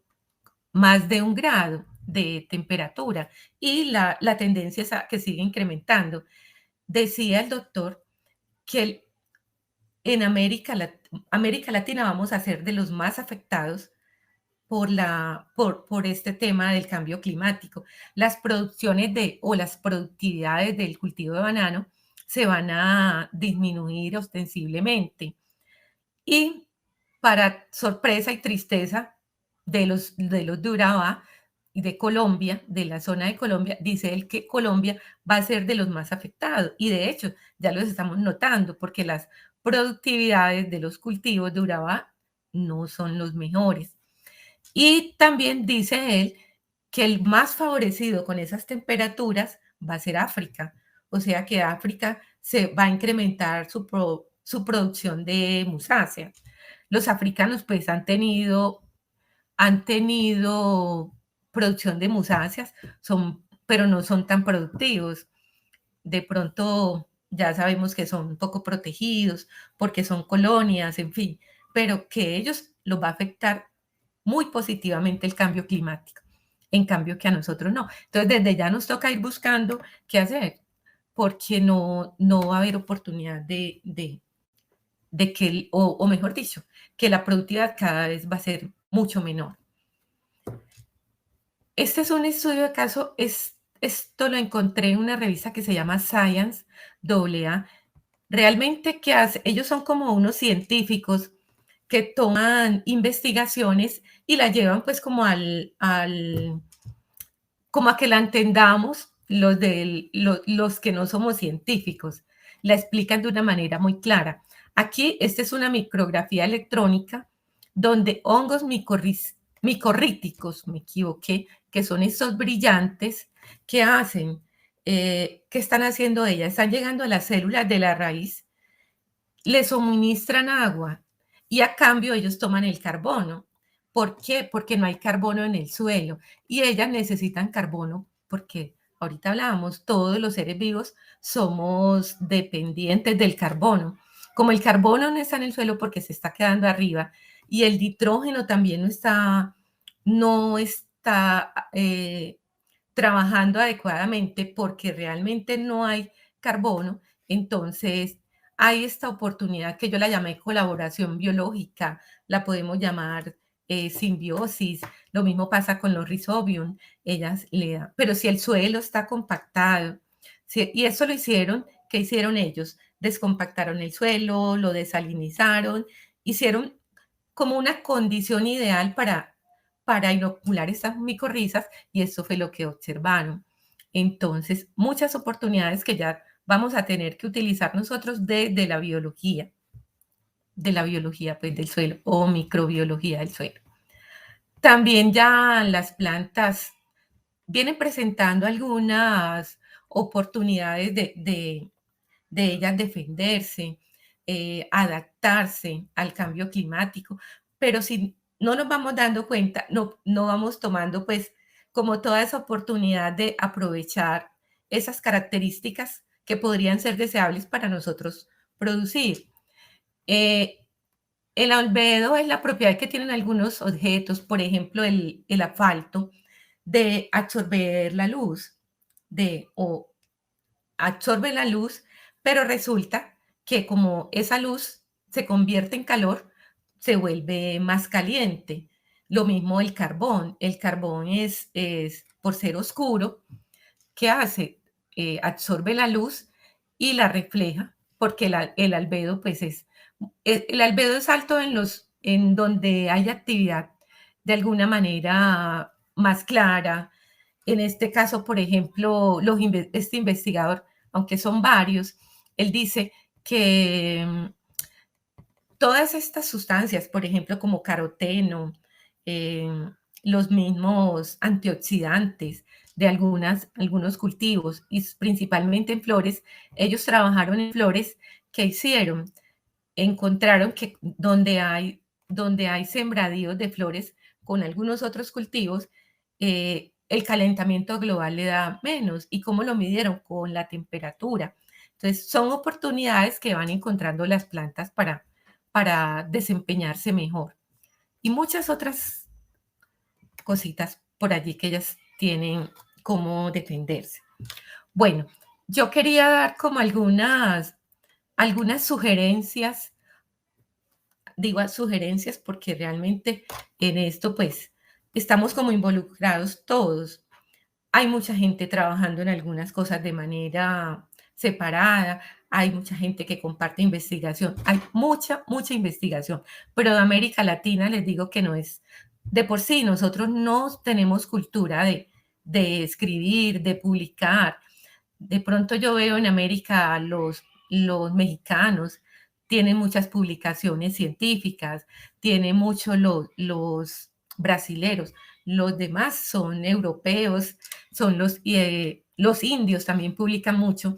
más de 1 grado de temperatura y la tendencia es a que sigue incrementando. Decía el doctor que en América Latina vamos a ser de los más afectados por este tema del cambio climático. Las producciones o las productividades del cultivo de banano se van a disminuir ostensiblemente. Y para sorpresa y tristeza de los de Urabá y de Colombia, de la zona de Colombia, dice él que Colombia va a ser de los más afectados. Y de hecho, ya los estamos notando porque las productividades de los cultivos de Urabá no son los mejores. Y también dice él que el más favorecido con esas temperaturas va a ser África. O sea que África se va a incrementar su producción de musáceas. Los africanos pues han tenido producción de musáceas, pero no son tan productivos. De pronto ya sabemos que son un poco protegidos porque son colonias, en fin, pero que ellos los va a afectar muy positivamente el cambio climático, en cambio que a nosotros no. Entonces, desde ya nos toca ir buscando qué hacer, porque no va a haber oportunidad de que, o mejor dicho, que la productividad cada vez va a ser mucho menor. Este es un estudio de caso, esto lo encontré en una revista que se llama Science AA. Realmente, ¿qué hace? Ellos son como unos científicos que toman investigaciones y la llevan pues como a que la entendamos los que no somos científicos. La explican de una manera muy clara. Aquí, esta es una micrografía electrónica donde hongos micorríticos, me equivoqué, que son estos brillantes que hacen, ¿qué están haciendo ellas? Están llegando a las células de la raíz, le suministran agua y a cambio ellos toman el carbono. ¿Por qué? Porque no hay carbono en el suelo y ellas necesitan carbono porque ahorita hablábamos, todos los seres vivos somos dependientes del carbono. Como el carbono no está en el suelo porque se está quedando arriba y el nitrógeno también no está trabajando adecuadamente porque realmente no hay carbono, entonces hay esta oportunidad que yo la llamé colaboración biológica, la podemos llamar simbiosis, lo mismo pasa con los rhizobium, ellas le dan, pero si el suelo está compactado, y eso lo hicieron ¿qué hicieron ellos? Descompactaron el suelo, lo desalinizaron, hicieron como una condición ideal para inocular estas micorrizas y eso fue lo que observaron. Entonces, muchas oportunidades que ya vamos a tener que utilizar nosotros desde de la biología pues, del suelo o microbiología del suelo. También ya las plantas vienen presentando algunas oportunidades de ellas defenderse, adaptarse al cambio climático, pero si no nos vamos dando cuenta, no vamos tomando pues como toda esa oportunidad de aprovechar esas características que podrían ser deseables para nosotros producir. Eh, el albedo es la propiedad que tienen algunos objetos, por ejemplo, el asfalto, de absorber la luz, o absorbe la luz, pero resulta que como esa luz se convierte en calor, se vuelve más caliente. Lo mismo el carbón es por ser oscuro, ¿qué hace? Absorbe la luz y la refleja, porque el albedo, pues el albedo es alto en donde hay actividad de alguna manera más clara. En este caso, por ejemplo, este investigador, aunque son varios, él dice que todas estas sustancias, por ejemplo, como caroteno, eh, los mismos antioxidantes de algunos cultivos y principalmente en flores, ellos trabajaron en flores que hicieron, encontraron que donde hay sembradíos de flores con algunos otros cultivos, el calentamiento global le da menos. ¿Y cómo lo midieron? Con la temperatura. Entonces, son oportunidades que van encontrando las plantas para desempeñarse mejor. Y muchas otras cositas por allí que ellas tienen cómo defenderse. Bueno, yo quería dar como algunas sugerencias, digo sugerencias porque realmente en esto pues estamos como involucrados todos. Hay mucha gente trabajando en algunas cosas de manera separada, hay mucha gente que comparte investigación, hay mucha investigación, pero de América Latina les digo que no es de por sí, nosotros no tenemos cultura de escribir, de publicar. De pronto yo veo en América los mexicanos tienen muchas publicaciones científicas, tienen mucho los brasileros, los demás son europeos, son los indios también publican mucho,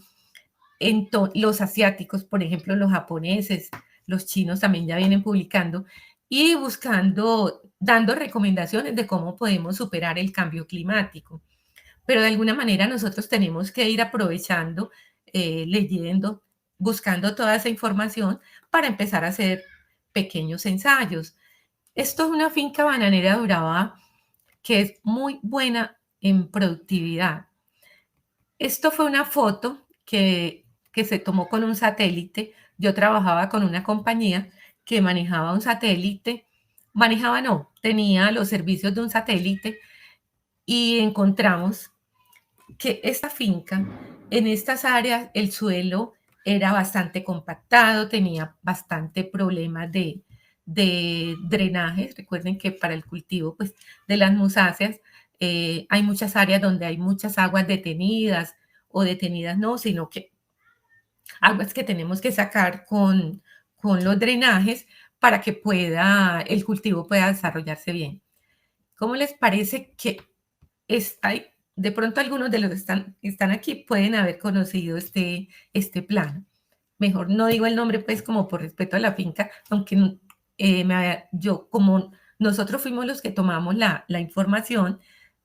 los asiáticos, por ejemplo, los japoneses, los chinos también ya vienen publicando y buscando, dando recomendaciones de cómo podemos superar el cambio climático. Pero de alguna manera nosotros tenemos que ir aprovechando, leyendo, buscando toda esa información para empezar a hacer pequeños ensayos. Esto es una finca bananera de Urabá que es muy buena en productividad. Esto fue una foto que se tomó con un satélite. Yo trabajaba con una compañía que manejaba un satélite, manejaba no, tenía los servicios de un satélite y encontramos que esta finca, en estas áreas, el suelo era bastante compactado, tenía bastante problemas de drenaje. Recuerden que para el cultivo pues, de las musáceas hay muchas áreas donde hay muchas aguas detenidas o detenidas no, sino que aguas que tenemos que sacar con los drenajes para que el cultivo pueda desarrollarse bien. ¿Cómo les parece que hay, de pronto algunos de los que están aquí pueden haber conocido este plan? Mejor no digo el nombre, pues como por respeto a la finca, aunque yo como nosotros fuimos los que tomamos la información,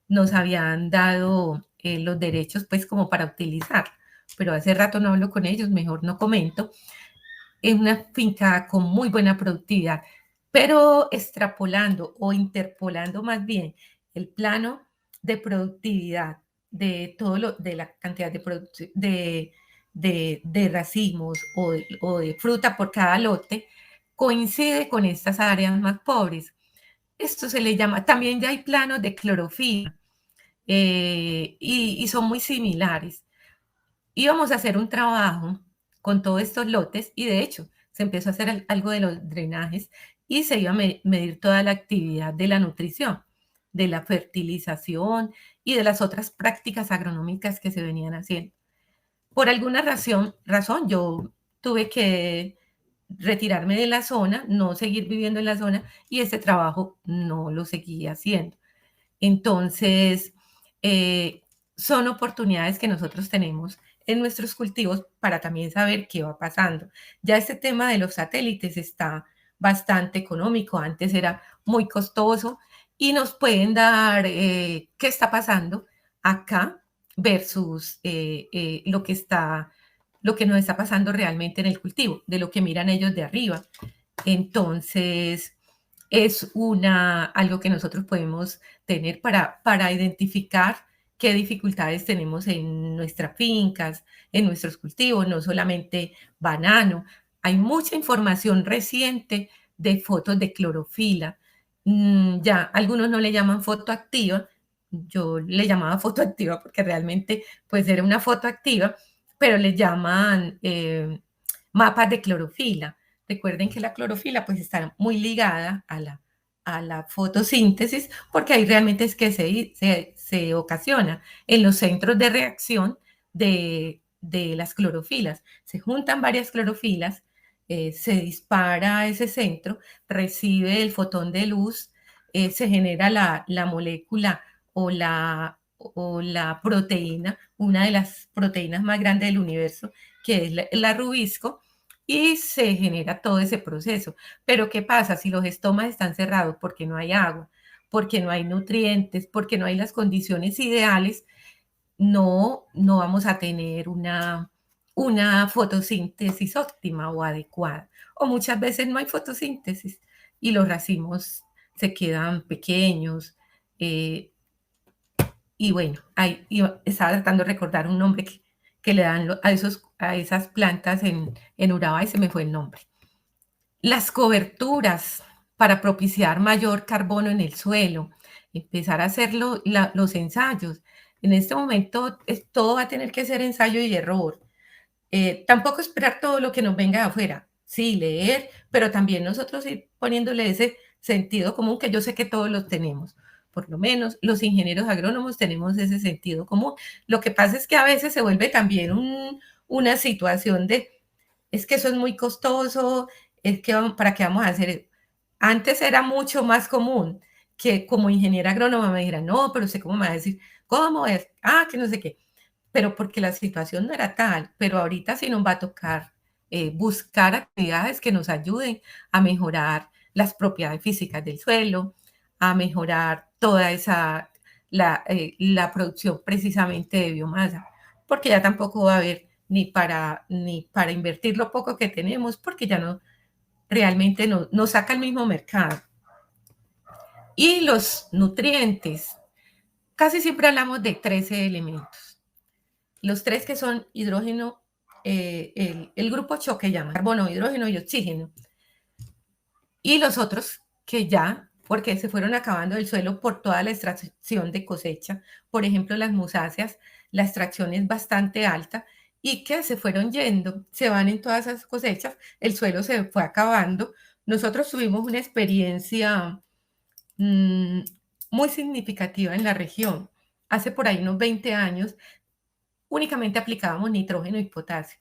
nos habían dado los derechos pues como para utilizar, pero hace rato no hablo con ellos, mejor no comento. Es una finca con muy buena productividad, pero extrapolando o interpolando más bien el plano de productividad de la cantidad de racimos o de fruta por cada lote, coincide con estas áreas más pobres. Esto se le llama, también ya hay planos de clorofila y son muy similares. íbamos a hacer un trabajo con todos estos lotes y de hecho se empezó a hacer algo de los drenajes y se iba a medir toda la actividad de la nutrición, de la fertilización y de las otras prácticas agronómicas que se venían haciendo. Por alguna razón yo tuve que retirarme de la zona, no seguir viviendo en la zona y ese trabajo no lo seguí haciendo. Entonces, eh, son oportunidades que nosotros tenemos en nuestros cultivos para también saber qué va pasando. Ya este tema de los satélites está bastante económico, antes era muy costoso y nos pueden dar qué está pasando acá versus lo que nos está pasando realmente en el cultivo, de lo que miran ellos de arriba. Entonces, es algo que nosotros podemos tener para identificar qué dificultades tenemos en nuestras fincas, en nuestros cultivos, no solamente banano. Hay mucha información reciente de fotos de clorofila. Ya algunos no le llaman fotoactiva, yo le llamaba fotoactiva porque realmente pues era una foto activa, pero le llaman mapas de clorofila. Recuerden que la clorofila pues está muy ligada a la fotosíntesis porque ahí realmente es que se ocasiona en los centros de reacción de las clorofilas. Se juntan varias clorofilas, se dispara ese centro, recibe el fotón de luz, se genera la molécula o la proteína, una de las proteínas más grandes del universo, que es la rubisco, y se genera todo ese proceso. Pero ¿qué pasa si los estomas están cerrados porque no hay agua, porque no hay nutrientes, porque no hay las condiciones ideales? No vamos a tener una fotosíntesis óptima o adecuada. O muchas veces no hay fotosíntesis y los racimos se quedan pequeños. eh, y bueno, estaba tratando de recordar un nombre que le dan a esas plantas en Urabá y se me fue el nombre. Las coberturas para propiciar mayor carbono en el suelo, empezar a hacer los ensayos. En este momento todo va a tener que ser ensayo y error. Tampoco esperar todo lo que nos venga de afuera. Sí, leer, pero también nosotros ir poniéndole ese sentido común que yo sé que todos los tenemos. Por lo menos los ingenieros agrónomos tenemos ese sentido común. Lo que pasa es que a veces se vuelve también una situación de, es que eso es muy costoso, es que para qué vamos a hacer. Antes era mucho más común que como ingeniera agrónoma me dijera, no, pero usted cómo me va a decir, ¿cómo es? Ah, que no sé qué, pero porque la situación no era tal, pero ahorita sí nos va a tocar buscar actividades que nos ayuden a mejorar las propiedades físicas del suelo, a mejorar toda la producción precisamente de biomasa, porque ya tampoco va a haber ni para invertir lo poco que tenemos, porque ya no, realmente no saca el mismo mercado. Y los nutrientes, casi siempre hablamos de 13 elementos. Los tres que son hidrógeno, el grupo choque llama, carbono, hidrógeno y oxígeno. Y los otros que ya, porque se fueron acabando del suelo por toda la extracción de cosecha, por ejemplo, las musáceas, la extracción es bastante alta y que se fueron yendo, se van en todas esas cosechas, el suelo se fue acabando. Nosotros tuvimos una experiencia mmm, muy significativa en la región. Hace por ahí unos 20 años únicamente aplicábamos nitrógeno y potasio.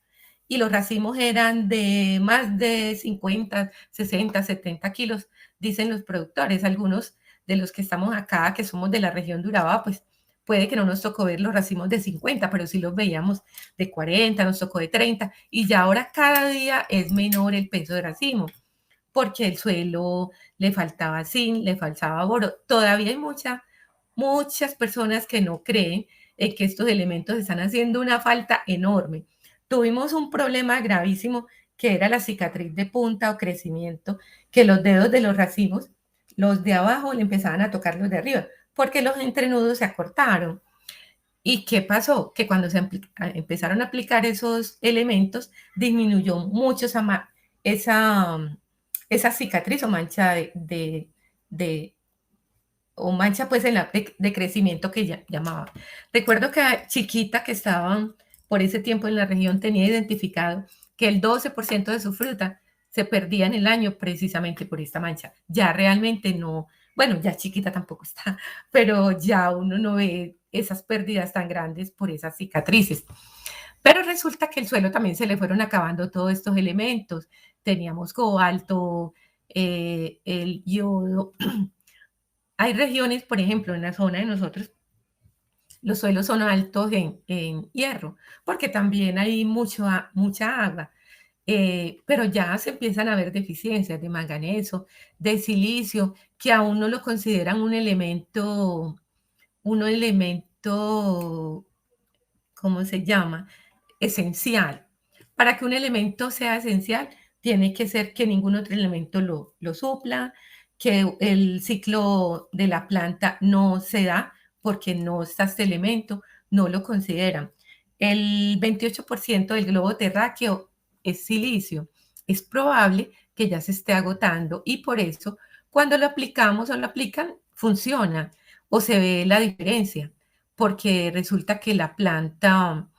Y los racimos eran de más de 50, 60, 70 kilos, dicen los productores. Algunos de los que estamos acá, que somos de la región de Urabá, pues puede que no nos tocó ver los racimos de 50, pero sí los veíamos de 40, nos tocó de 30, y ya ahora cada día es menor el peso de racimo, porque el suelo le faltaba zinc, le faltaba boro. Todavía hay muchas personas que no creen que estos elementos están haciendo una falta enorme. Tuvimos un problema gravísimo que era la cicatriz de punta o crecimiento, que los dedos de los racimos, los de abajo le empezaban a tocar los de arriba, porque los entrenudos se acortaron. ¿Y qué pasó? Que cuando empezaron a aplicar esos elementos, disminuyó mucho esa, esa cicatriz o mancha de o mancha pues en la de crecimiento que llamaba. Recuerdo que chiquita que estaba por ese tiempo en la región tenía identificado que el 12% de su fruta se perdía en el año precisamente por esta mancha. Ya realmente no, bueno, ya chiquita tampoco está, pero ya uno no ve esas pérdidas tan grandes por esas cicatrices. Pero resulta que el suelo también se le fueron acabando todos estos elementos. Teníamos cobalto, el yodo. Hay regiones, por ejemplo, en la zona de nosotros, los suelos son altos en hierro, porque también hay mucha agua. Pero ya se empiezan a ver deficiencias de manganeso, de silicio, que aún no lo consideran un elemento, ¿cómo se llama? Esencial. Para que un elemento sea esencial, tiene que ser que ningún otro elemento lo supla, que el ciclo de la planta no se da porque no está este elemento, no lo consideran. El 28% del globo terráqueo es silicio. Es probable que ya se esté agotando y por eso cuando lo aplicamos o lo aplican, funciona o se ve la diferencia, porque resulta que la planta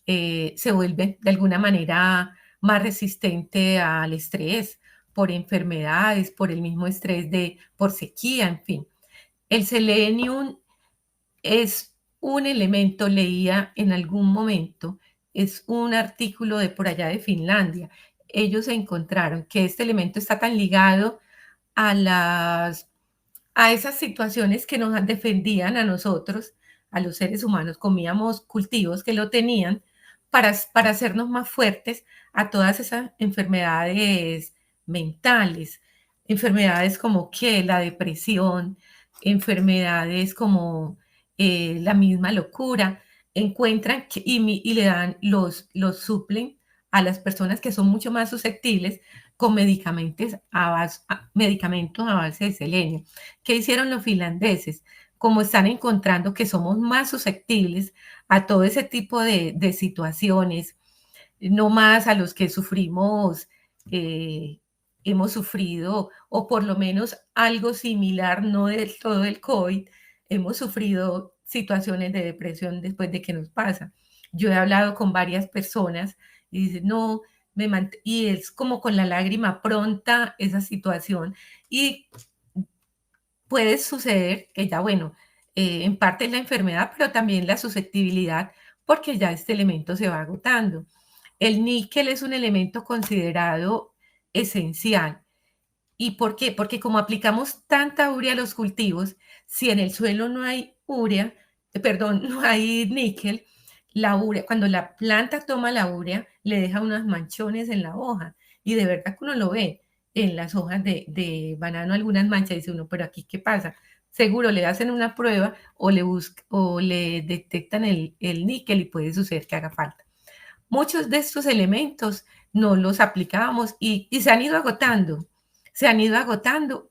se vuelve de alguna manera más resistente al estrés, por enfermedades, por el mismo estrés por sequía, en fin. El selenium es un elemento, leía en algún momento, es un artículo de por allá de Finlandia. Ellos encontraron que este elemento está tan ligado a las a esas situaciones que nos defendían a nosotros, a los seres humanos, comíamos cultivos que lo tenían para hacernos más fuertes a todas esas enfermedades mentales, enfermedades como que la depresión, enfermedades como la misma locura, encuentran y le dan, los suplen a las personas que son mucho más susceptibles con medicamentos a base de selenio. ¿Qué hicieron los finlandeses? Como están encontrando que somos más susceptibles a todo ese tipo de situaciones, no más a los que sufrimos, eh, hemos sufrido, o por lo menos algo similar, no del todo el COVID, hemos sufrido situaciones de depresión después de que nos pasa. Yo he hablado con varias personas y dicen, no, y es como con la lágrima pronta esa situación. Y puede suceder que ya, bueno, en parte es la enfermedad, pero también la susceptibilidad, porque ya este elemento se va agotando. El níquel es un elemento considerado esencial. ¿Y por qué? Porque como aplicamos tanta urea a los cultivos, si en el suelo no hay urea, perdón, no hay níquel, la urea, cuando la planta toma la urea, le deja unos manchones en la hoja. Y de verdad que uno lo ve en las hojas de banano, algunas manchas, dice uno, pero aquí, ¿qué pasa? Seguro le hacen una prueba o le detectan el níquel y puede suceder que haga falta. Muchos de estos elementos no los aplicábamos y se han ido agotando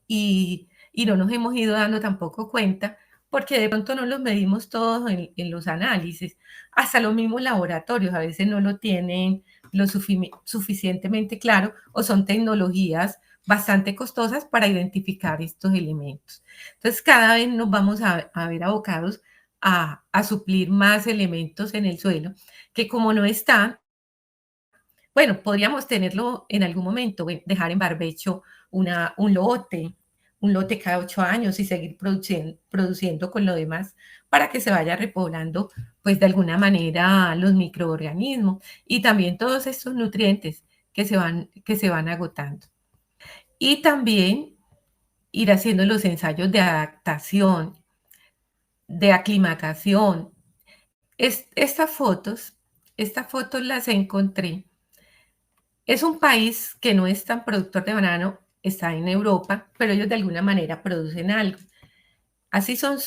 y no nos hemos ido dando tampoco cuenta porque de pronto no los medimos todos en los análisis. Hasta los mismos laboratorios a veces no lo tienen suficientemente claro o son tecnologías bastante costosas para identificar estos elementos. Entonces, cada vez nos vamos a ver abocados a suplir más elementos en el suelo que como no está, bueno, podríamos tenerlo en algún momento, dejar en barbecho un lote cada 8 años y seguir produciendo con lo demás para que se vaya repoblando, pues de alguna manera los microorganismos y también todos estos nutrientes que se van agotando. Y también ir haciendo los ensayos de adaptación, de aclimatación. Estas estas fotos las encontré. Es un país que no es tan productor de banano, está en Europa, pero ellos de alguna manera producen algo. Así son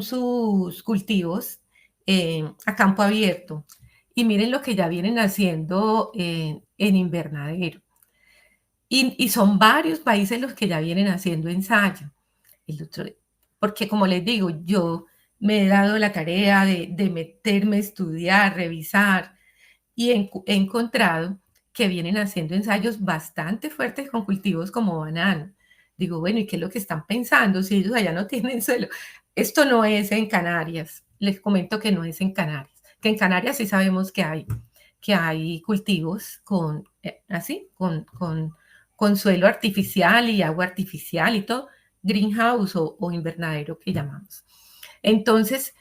sus cultivos a campo abierto. Y miren lo que ya vienen haciendo en invernadero. Y son varios países los que ya vienen haciendo ensayo. El otro, porque como les digo, yo me he dado la tarea de meterme a estudiar, revisar, y he encontrado que vienen haciendo ensayos bastante fuertes con cultivos como banano. Digo, bueno, ¿y qué es lo que están pensando si ellos allá no tienen suelo? Esto no es en Canarias, les comento que no es en Canarias, que en Canarias sí sabemos que hay cultivos así, con suelo artificial y agua artificial y todo, greenhouse o invernadero que llamamos. Entonces,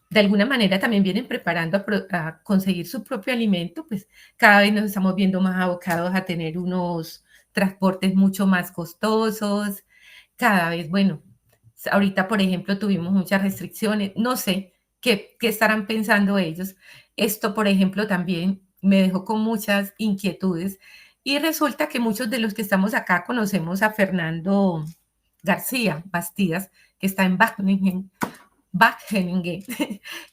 de alguna manera también vienen preparando a conseguir su propio alimento, pues cada vez nos estamos viendo más abocados a tener unos transportes mucho más costosos, cada vez, bueno, ahorita, por ejemplo, tuvimos muchas restricciones, no sé qué estarán pensando ellos. Esto, por ejemplo, también me dejó con muchas inquietudes y resulta que muchos de los que estamos acá conocemos a Fernando García Bastidas, que está en Wageningen.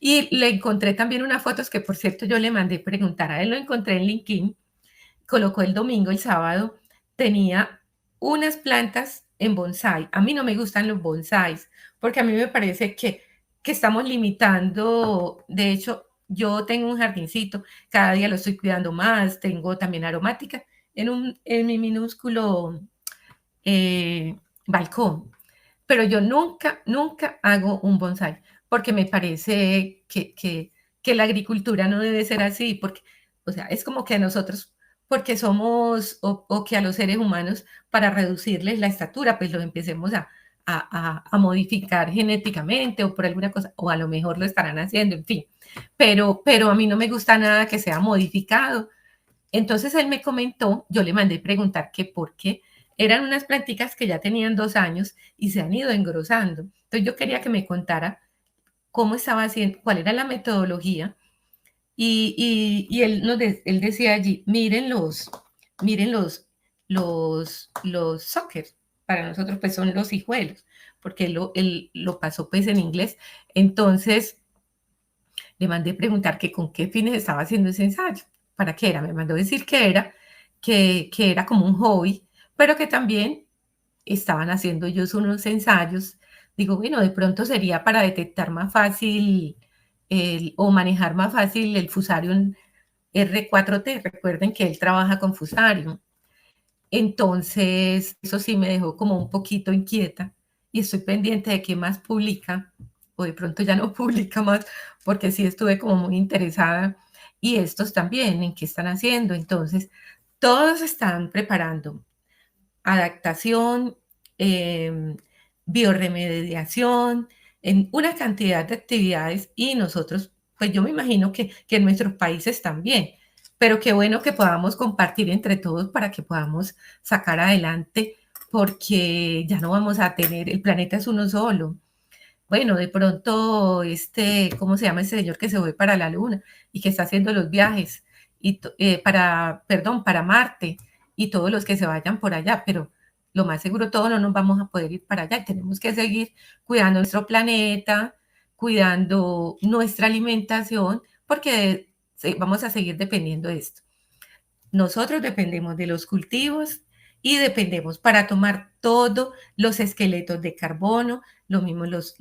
Y le encontré también unas fotos que, por cierto, yo le mandé preguntar a él, lo encontré en LinkedIn, colocó el domingo, el sábado, tenía unas plantas en bonsai. A mí no me gustan los bonsais, porque a mí me parece que estamos limitando, de hecho, yo tengo un jardincito, cada día lo estoy cuidando más, tengo también aromática en mi minúsculo balcón, pero yo nunca, nunca hago un bonsai, porque me parece que la agricultura no debe ser así, porque, o sea, es como que a nosotros, porque somos, o que a los seres humanos, para reducirles la estatura, pues lo empecemos a modificar genéticamente o por alguna cosa, o a lo mejor lo estarán haciendo, en fin, pero a mí no me gusta nada que sea modificado. Entonces él me comentó, yo le mandé preguntar que por qué eran unas planticas que ya tenían 2 años y se han ido engrosando. Entonces yo quería que me contara cómo estaba haciendo, cuál era la metodología y él decía allí, miren los suckers, para nosotros pues son los hijuelos, porque él lo pasó pues en inglés. Entonces le mandé preguntar que con qué fines estaba haciendo ese ensayo, para qué era. Me mandó decir que era como un hobby, pero que también estaban haciendo ellos unos ensayos. Digo, bueno, de pronto sería para detectar más fácil o manejar más fácil el Fusarium R4T. Recuerden que él trabaja con Fusarium. Entonces, eso sí me dejó como un poquito inquieta y estoy pendiente de qué más publica, o de pronto ya no publica más, porque sí estuve como muy interesada. Y estos también, en qué están haciendo. Entonces, todos están preparando adaptación, eh, bioremediación, en una cantidad de actividades y nosotros, pues yo me imagino que en nuestros países también, pero qué bueno que podamos compartir entre todos para que podamos sacar adelante, porque ya no vamos a tener, el planeta es uno solo. Bueno, de pronto, ¿cómo se llama ese señor que se fue para la Luna y que está haciendo los viajes? Para Marte y todos los que se vayan por allá, pero lo más seguro todos no nos vamos a poder ir para allá. Tenemos que seguir cuidando nuestro planeta, cuidando nuestra alimentación, porque vamos a seguir dependiendo de esto. Nosotros dependemos de los cultivos y dependemos para tomar todos los esqueletos de carbono, lo mismo los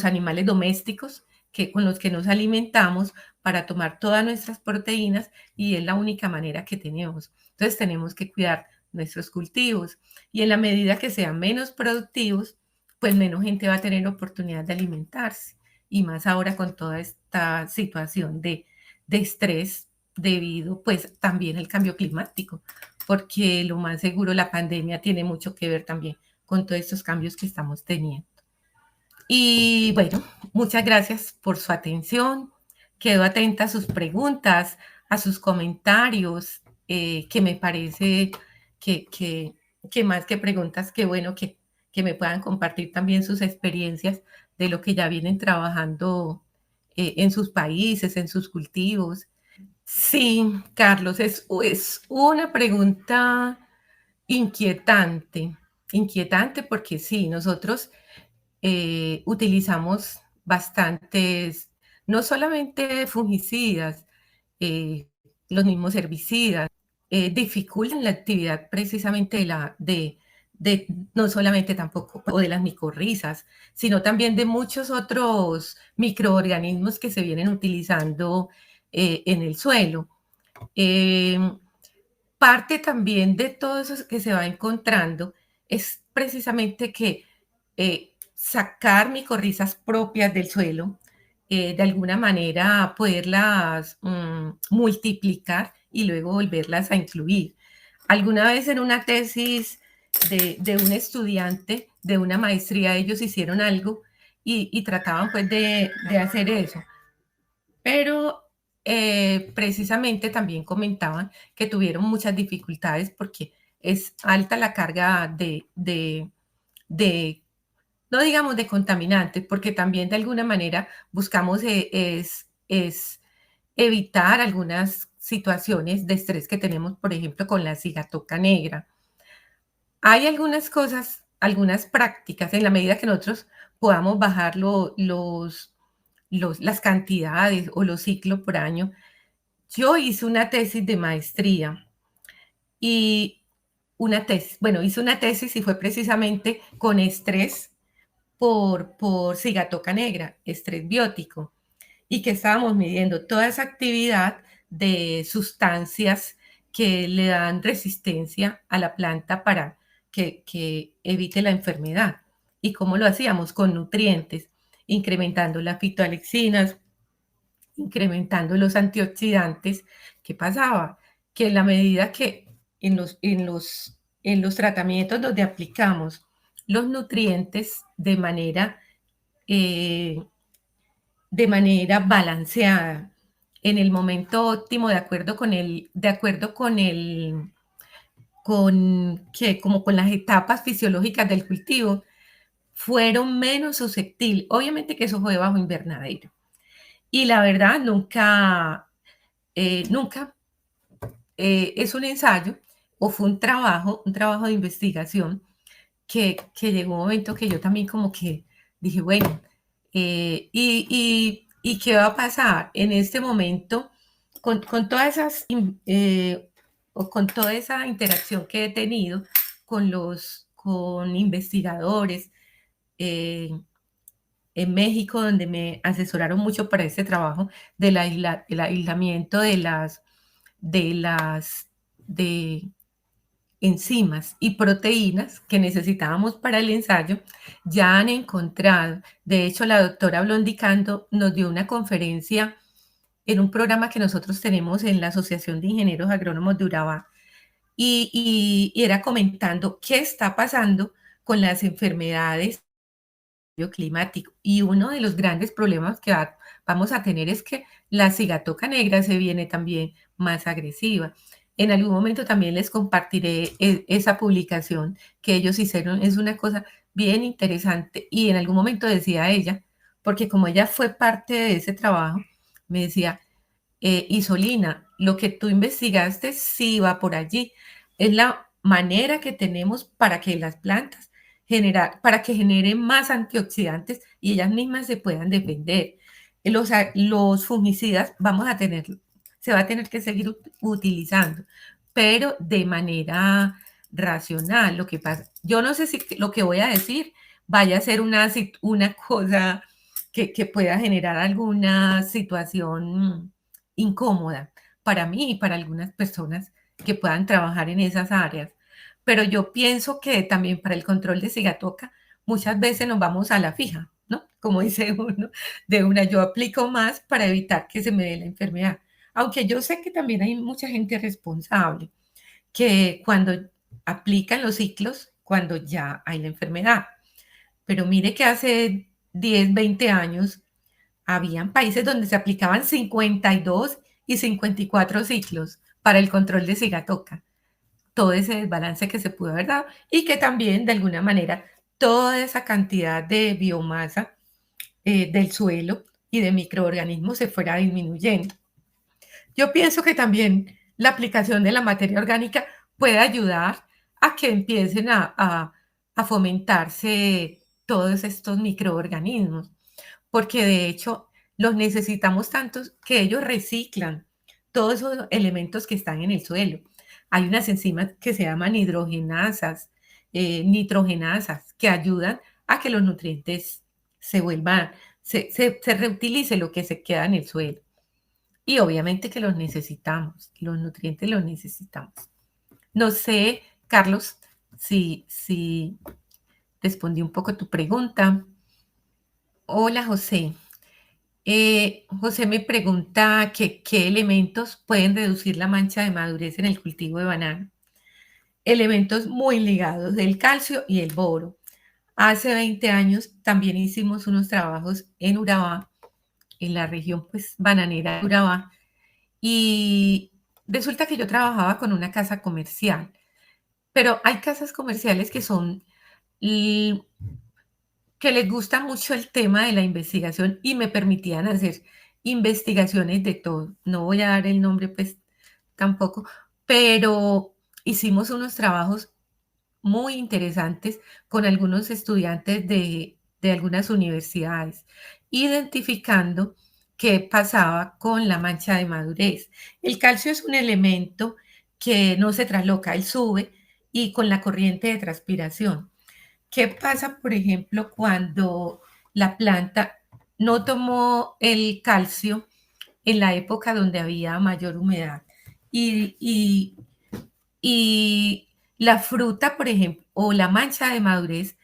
animales domésticos con los que nos alimentamos para tomar todas nuestras proteínas y es la única manera que tenemos. Entonces tenemos que cuidar nuestros cultivos y en la medida que sean menos productivos, pues menos gente va a tener oportunidad de alimentarse y más ahora con toda esta situación de estrés debido pues también al cambio climático, porque lo más seguro la pandemia tiene mucho que ver también con todos estos cambios que estamos teniendo. Y bueno, muchas gracias por su atención. Quedo atenta a sus preguntas, a sus comentarios, que me parece que, que, que más que preguntas, qué bueno que me puedan compartir también sus experiencias de lo que ya vienen trabajando en sus países, en sus cultivos. Sí, Carlos, es una pregunta inquietante, inquietante porque sí, nosotros utilizamos bastantes, no solamente fungicidas, eh, los mismos herbicidas, dificultan la actividad precisamente de no solamente tampoco o de las micorrizas, sino también de muchos otros microorganismos que se vienen utilizando en el suelo. Eh, Parte también de todo eso que se va encontrando es precisamente que sacar micorrizas propias del suelo de alguna manera poderlas multiplicar y luego volverlas a incluir. Alguna vez en una tesis de un estudiante de una maestría, ellos hicieron algo y trataban pues de hacer eso, pero precisamente también comentaban que tuvieron muchas dificultades porque es alta la carga de no digamos de contaminantes, porque también de alguna manera buscamos es evitar algunas situaciones de estrés que tenemos, por ejemplo, con la cigatoca negra. Hay algunas cosas, algunas prácticas, en la medida que nosotros podamos bajar las cantidades o los ciclos por año. Yo hice una tesis de maestría y hice una tesis y fue precisamente con estrés por cigatoca negra, estrés biótico, y que estábamos midiendo toda esa actividad de sustancias que le dan resistencia a la planta para que evite la enfermedad. ¿Y cómo lo hacíamos? Con nutrientes, incrementando las fitoalexinas, incrementando los antioxidantes. ¿Qué pasaba? Que en la medida que en los tratamientos donde aplicamos los nutrientes eh, de manera balanceada, en el momento óptimo, de acuerdo como con las etapas fisiológicas del cultivo, fueron menos susceptibles. Obviamente que eso fue bajo invernadero. Y la verdad, nunca es un ensayo o fue un trabajo de investigación que llegó un momento que yo también como que dije, bueno, y qué va a pasar en este momento con todas esas, o con toda esa interacción que he tenido con investigadores eh, en México, donde me asesoraron mucho para este trabajo del aislamiento de las, de enzimas y proteínas que necesitábamos para el ensayo, ya han encontrado. De hecho, la doctora Blondicando nos dio una conferencia en un programa que nosotros tenemos en la Asociación de Ingenieros Agrónomos de Urabá, y era comentando qué está pasando con las enfermedades climático. Y uno de los grandes problemas que vamos a tener es que la cigatoca negra se viene también más agresiva. En algún momento también les compartiré esa publicación que ellos hicieron. Es una cosa bien interesante. Y en algún momento decía ella, porque como ella fue parte de ese trabajo, me decía, Isolina, lo que tú investigaste sí va por allí. Es la manera que tenemos para que las plantas para que generen más antioxidantes y ellas mismas se puedan defender. Los fungicidas se va a tener que seguir utilizando, pero de manera racional. Lo que pasa, yo no sé si lo que voy a decir vaya a ser una cosa que pueda generar alguna situación incómoda para mí y para algunas personas que puedan trabajar en esas áreas. Pero yo pienso que también para el control de cigatoca muchas veces nos vamos a la fija, ¿no? Como dice uno, de una yo aplico más para evitar que se me dé la enfermedad. Aunque yo sé que también hay mucha gente responsable que cuando aplican los ciclos, cuando ya hay la enfermedad. Pero mire que hace 10, 20 años habían países donde se aplicaban 52 y 54 ciclos para el control de cigatoca. Todo ese desbalance que se pudo haber dado y que también de alguna manera toda esa cantidad de biomasa del suelo y de microorganismos se fuera disminuyendo. Yo pienso que también la aplicación de la materia orgánica puede ayudar a que empiecen a fomentarse todos estos microorganismos, porque de hecho los necesitamos tantos que ellos reciclan todos esos elementos que están en el suelo. Hay unas enzimas que se llaman hidrogenasas, nitrogenasas, que ayudan a que los nutrientes se vuelvan, se reutilice lo que se queda en el suelo. Y obviamente que los necesitamos, los nutrientes los necesitamos. No sé, Carlos, si respondí un poco tu pregunta. Hola, José. José me pregunta que qué elementos pueden reducir la mancha de madurez en el cultivo de banano. Elementos muy ligados, el calcio y el boro. Hace 20 años también hicimos unos trabajos en Urabá, en la región pues bananera de Urabá, y resulta que yo trabajaba con una casa comercial, pero hay casas comerciales que son que les gusta mucho el tema de la investigación y me permitían hacer investigaciones de todo. No voy a dar el nombre, pues tampoco, pero hicimos unos trabajos muy interesantes con algunos estudiantes de algunas universidades, identificando qué pasaba con la mancha de madurez. El calcio es un elemento que no se trasloca, él sube y con la corriente de transpiración. ¿Qué pasa, por ejemplo, cuando la planta no tomó el calcio en la época donde había mayor humedad? Y, y, y la fruta, por ejemplo, o la mancha de madurez,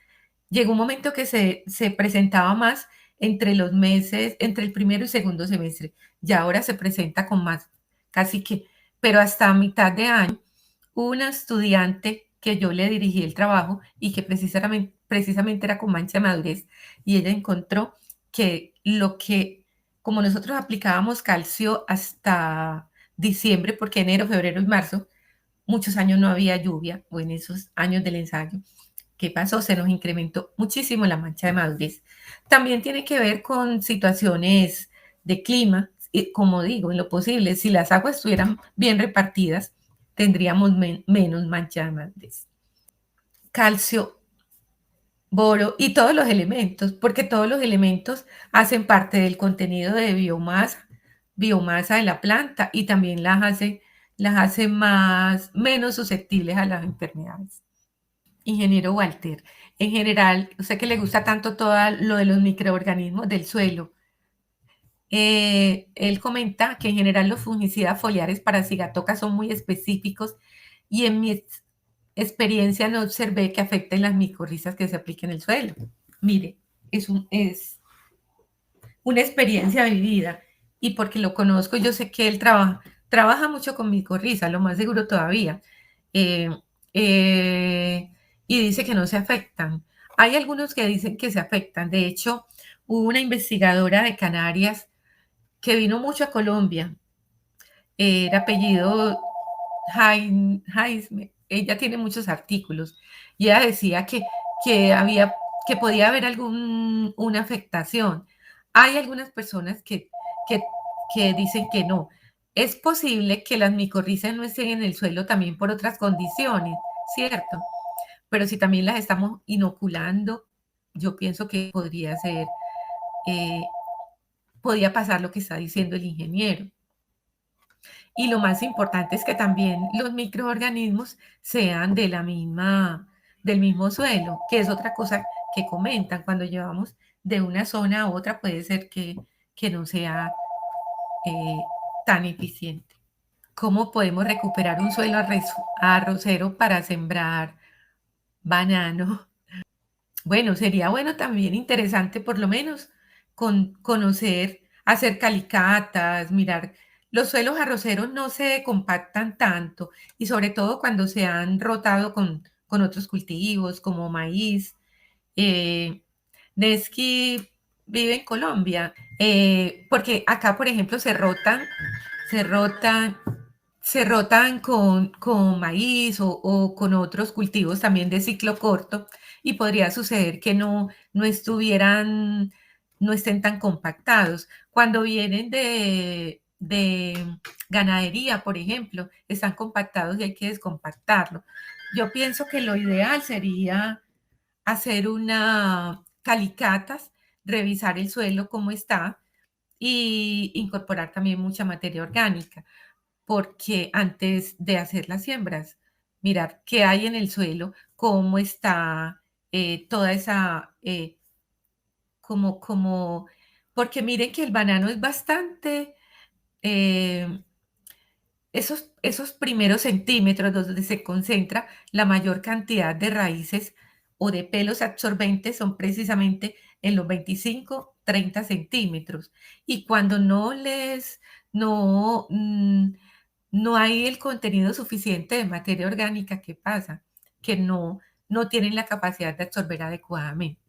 llegó un momento que se presentaba más entre los meses, entre el primero y segundo semestre. Y ahora se presenta con más, casi que, pero hasta mitad de año una estudiante que yo le dirigí el trabajo y que precisamente era con mancha de madurez y ella encontró que como nosotros aplicábamos calcio hasta diciembre, porque enero, febrero y marzo, muchos años no había lluvia o en esos años del ensayo, ¿qué pasó? Se nos incrementó muchísimo la mancha de madurez. También tiene que ver con situaciones de clima, y como digo, en lo posible, si las aguas estuvieran bien repartidas, tendríamos menos mancha de madurez. Calcio, boro y todos los elementos, porque todos los elementos hacen parte del contenido de biomasa de la planta y también las hace menos susceptibles a las enfermedades. Ingeniero Walter, en general, sé que le gusta tanto todo lo de los microorganismos del suelo. Él comenta que en general los fungicidas foliares para cigatocas son muy específicos y en mi experiencia no observé que afecten las micorrizas que se apliquen en el suelo. Mire, es una experiencia vivida y porque lo conozco, yo sé que él trabaja mucho con micorrizas, lo más seguro todavía. Eh, eh, y dice que no se afectan. Hay algunos que dicen que se afectan. De hecho, hubo una investigadora de Canarias que vino mucho a Colombia, era apellido Jaime, ella tiene muchos artículos y ella decía que podía haber una afectación. Hay algunas personas que, que dicen que no. Es posible que las micorrizas no estén en el suelo también por otras condiciones, ¿cierto? Pero si también las estamos inoculando, yo pienso que eh, podría pasar lo que está diciendo el ingeniero. Y lo más importante es que también los microorganismos sean del mismo suelo, que es otra cosa que comentan. Cuando llevamos de una zona a otra puede ser que no sea eh, tan eficiente. ¿Cómo podemos recuperar un suelo arrocero para sembrar banano? Bueno, sería bueno también interesante por lo menos conocer, hacer calicatas, mirar. Los suelos arroceros no se compactan tanto y sobre todo cuando se han rotado con otros cultivos como maíz. Eh, Nesky vive en Colombia, porque acá, por ejemplo, se rotan se rotan con maíz o con otros cultivos también de ciclo corto y podría suceder que no estén tan compactados. Cuando vienen de ganadería, por ejemplo, están compactados y hay que descompactarlo. Yo pienso que lo ideal sería hacer una calicatas, revisar el suelo cómo está y incorporar también mucha materia orgánica porque antes de hacer las siembras, mirar qué hay en el suelo, cómo está toda esa, como, porque miren que el banano es bastante, eh, esos primeros centímetros donde se concentra la mayor cantidad de raíces o de pelos absorbentes son precisamente en los 25, 30 centímetros. Y cuando no, no hay el contenido suficiente de materia orgánica, ¿qué pasa? Que no tienen la capacidad de absorber adecuadamente.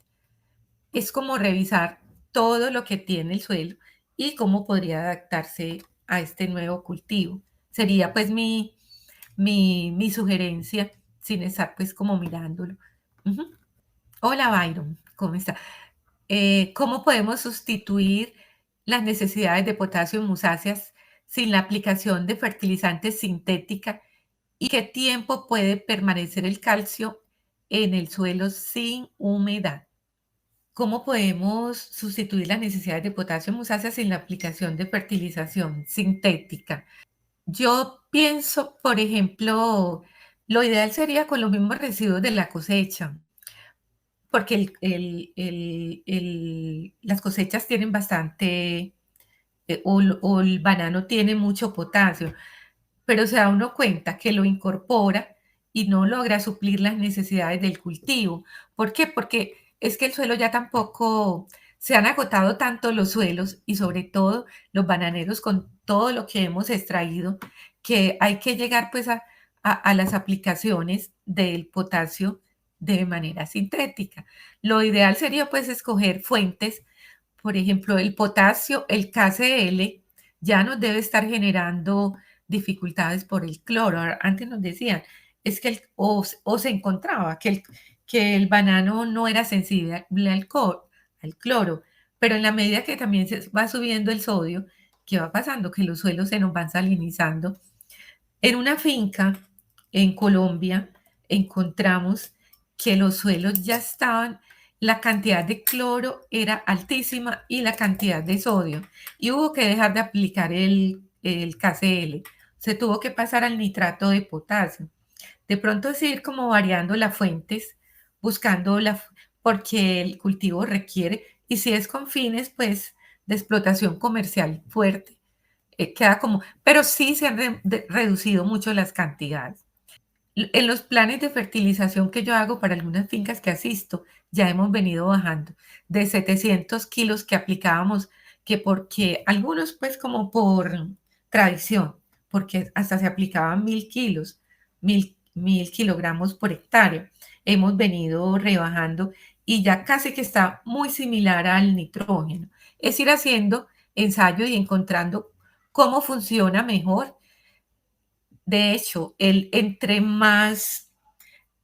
Es como revisar todo lo que tiene el suelo y cómo podría adaptarse a este nuevo cultivo. Sería pues mi sugerencia sin estar pues como mirándolo. Ujú. Hola Byron, ¿cómo está? ¿Cómo podemos sustituir las necesidades de potasio en musáceas sin la aplicación de fertilizantes sintética? ¿Y qué tiempo puede permanecer el calcio en el suelo sin humedad? ¿Cómo podemos sustituir las necesidades de potasio en musáceas sin la aplicación de fertilización sintética? Yo pienso, por ejemplo, lo ideal sería con los mismos residuos de la cosecha, porque las cosechas tienen bastante, o el banano tiene mucho potasio, pero se da uno cuenta que lo incorpora y no logra suplir las necesidades del cultivo. ¿Por qué? Porque es que el suelo ya tampoco se han agotado tanto los suelos y sobre todo los bananeros con todo lo que hemos extraído, que hay que llegar pues a las aplicaciones del potasio de manera sintética. Lo ideal sería pues escoger fuentes, por ejemplo, el potasio, el KCl, ya nos debe estar generando dificultades por el cloro. Antes nos decían, es que o se encontraba que el banano no era sensible al cloro, pero en la medida que también se va subiendo el sodio, ¿qué va pasando? Que los suelos se nos van salinizando. En una finca en Colombia encontramos que los suelos ya estaban, la cantidad de cloro era altísima y la cantidad de sodio. Y hubo que dejar de aplicar el KCl. Se tuvo que pasar al nitrato de potasio. De pronto es ir como variando las fuentes, buscando porque el cultivo requiere, y si es con fines, pues, de explotación comercial fuerte, queda como, pero sí se han reducido mucho las cantidades. En los planes de fertilización que yo hago para algunas fincas que asisto, ya hemos venido bajando de 700 kilos que aplicábamos, que porque algunos pues como por tradición, porque hasta se aplicaban 1000 kilos, mil kilogramos por hectárea. Hemos venido rebajando y ya casi que está muy similar al nitrógeno. Es ir haciendo ensayo y encontrando cómo funciona mejor. De hecho, entre más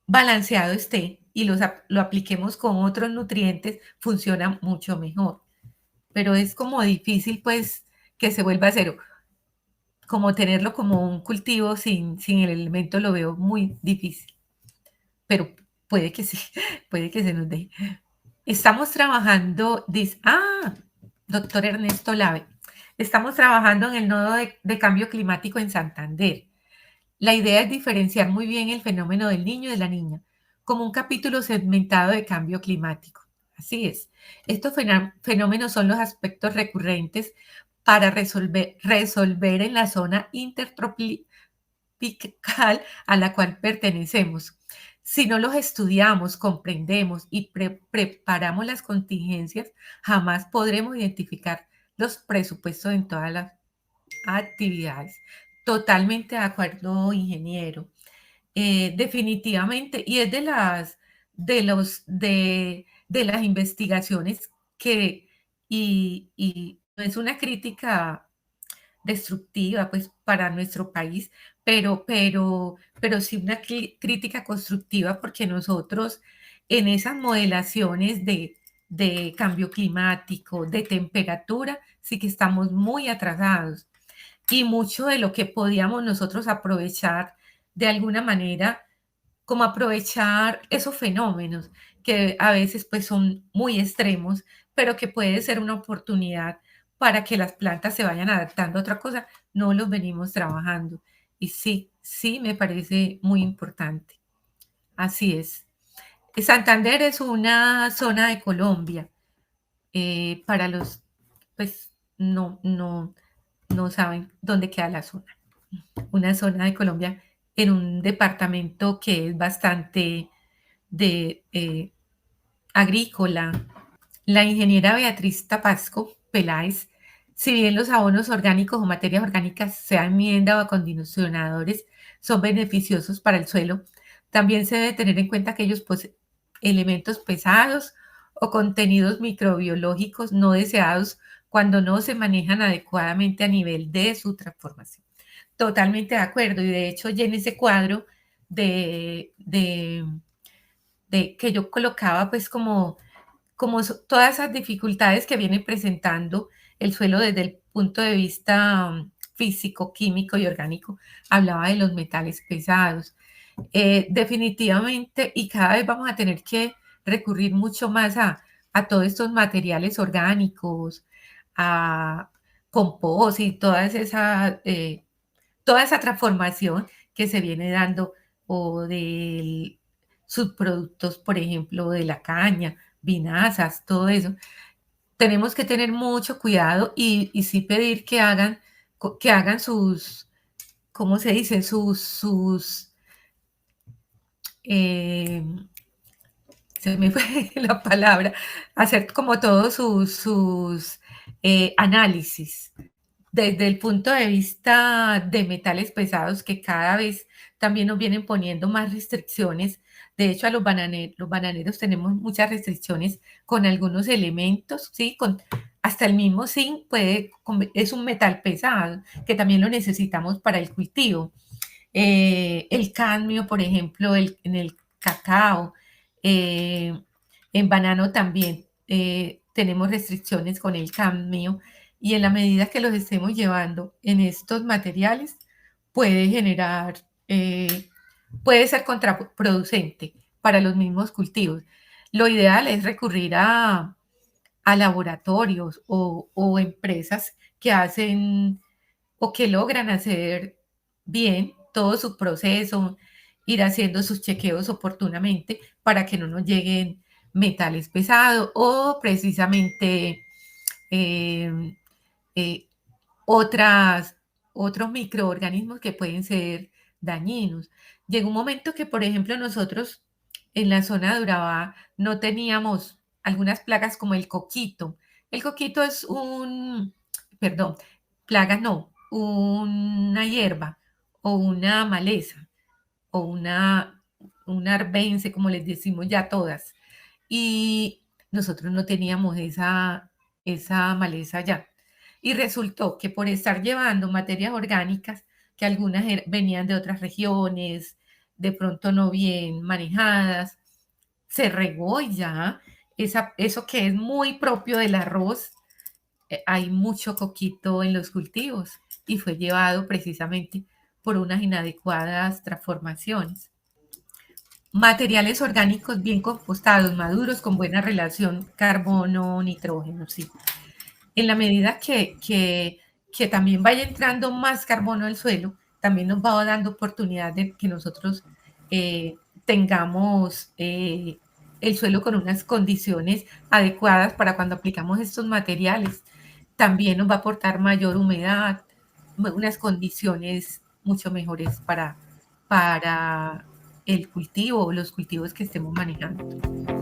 balanceado esté y lo apliquemos con otros nutrientes, funciona mucho mejor. Pero es como difícil, pues, que se vuelva a cero. Como tenerlo como un cultivo sin el elemento lo veo muy difícil, pero puede que sí, puede que se nos dé. Estamos trabajando, doctor Ernesto Lave, estamos trabajando en el nodo de cambio climático en Santander. La idea es diferenciar muy bien el fenómeno del niño y de la niña, como un capítulo segmentado de cambio climático. Así es. Estos fenómenos son los aspectos recurrentes para resolver en la zona intertropical a la cual pertenecemos. Si no los estudiamos, comprendemos y preparamos las contingencias, jamás podremos identificar los presupuestos en todas las actividades. Totalmente de acuerdo, ingeniero. Definitivamente, y es de las investigaciones que, y no es una crítica destructiva, pues, para nuestro país, pero sí una crítica constructiva, porque nosotros en esas modelaciones de cambio climático, de temperatura, sí que estamos muy atrasados. Y mucho de lo que podíamos nosotros aprovechar de alguna manera, como aprovechar esos fenómenos que a veces pues son muy extremos, pero que puede ser una oportunidad para que las plantas se vayan adaptando a otra cosa, no los venimos trabajando. Y sí, sí me parece muy importante. Así es. Santander es una zona de Colombia. Para los, pues, no saben dónde queda la zona. Una zona de Colombia en un departamento que es bastante de agrícola, La ingeniera Beatriz Tapasco Peláez, si bien los abonos orgánicos o materias orgánicas, sean enmienda o acondicionadores, son beneficiosos para el suelo, también se debe tener en cuenta que ellos poseen elementos pesados o contenidos microbiológicos no deseados cuando no se manejan adecuadamente a nivel de su transformación. Totalmente de acuerdo. Y de hecho, ya en ese cuadro de, de, que yo colocaba, pues como todas esas dificultades que viene presentando el suelo desde el punto de vista físico, químico y orgánico, hablaba de los metales pesados. Definitivamente, y cada vez vamos a tener que recurrir mucho más a todos estos materiales orgánicos, a compost y toda esa transformación que se viene dando o de subproductos, por ejemplo, de la caña, vinazas, todo eso. Tenemos que tener mucho cuidado y sí pedir que hagan sus, ¿cómo se dice? Eh, Se me fue la palabra, hacer como todos sus análisis desde el punto de vista de metales pesados que cada vez también nos vienen poniendo más restricciones. De hecho, a los bananeros tenemos muchas restricciones con algunos elementos, ¿sí? Hasta el mismo zinc es un metal pesado que también lo necesitamos para el cultivo. El cadmio, por ejemplo, en el cacao, eh, en banano también tenemos restricciones con el cadmio y en la medida que los estemos llevando en estos materiales puede generar, eh, puede ser contraproducente para los mismos cultivos. Lo ideal es recurrir a laboratorios o empresas que hacen o que logran hacer bien todo su proceso, ir haciendo sus chequeos oportunamente para que no nos lleguen metales pesados o precisamente eh, eh, otras, otros microorganismos que pueden ser dañinos. Llegó un momento que, por ejemplo, nosotros en la zona de Urabá no teníamos algunas plagas como el coquito. El coquito es perdón, plagas no, una hierba o una maleza o una arbense, como les decimos ya todas. Y nosotros no teníamos esa maleza ya. Y resultó que por estar llevando materias orgánicas, que algunas venían de otras regiones, de pronto no bien manejadas, se regó y ya eso que es muy propio del arroz, hay mucho coquito en los cultivos y fue llevado precisamente por unas inadecuadas transformaciones. Materiales orgánicos bien compostados, maduros, con buena relación carbono-nitrógeno, sí. En la medida que también vaya entrando más carbono al suelo, también nos va dando oportunidad de que nosotros tengamos el suelo con unas condiciones adecuadas para cuando aplicamos estos materiales. También nos va a aportar mayor humedad, unas condiciones mucho mejores para el cultivo o los cultivos que estemos manejando.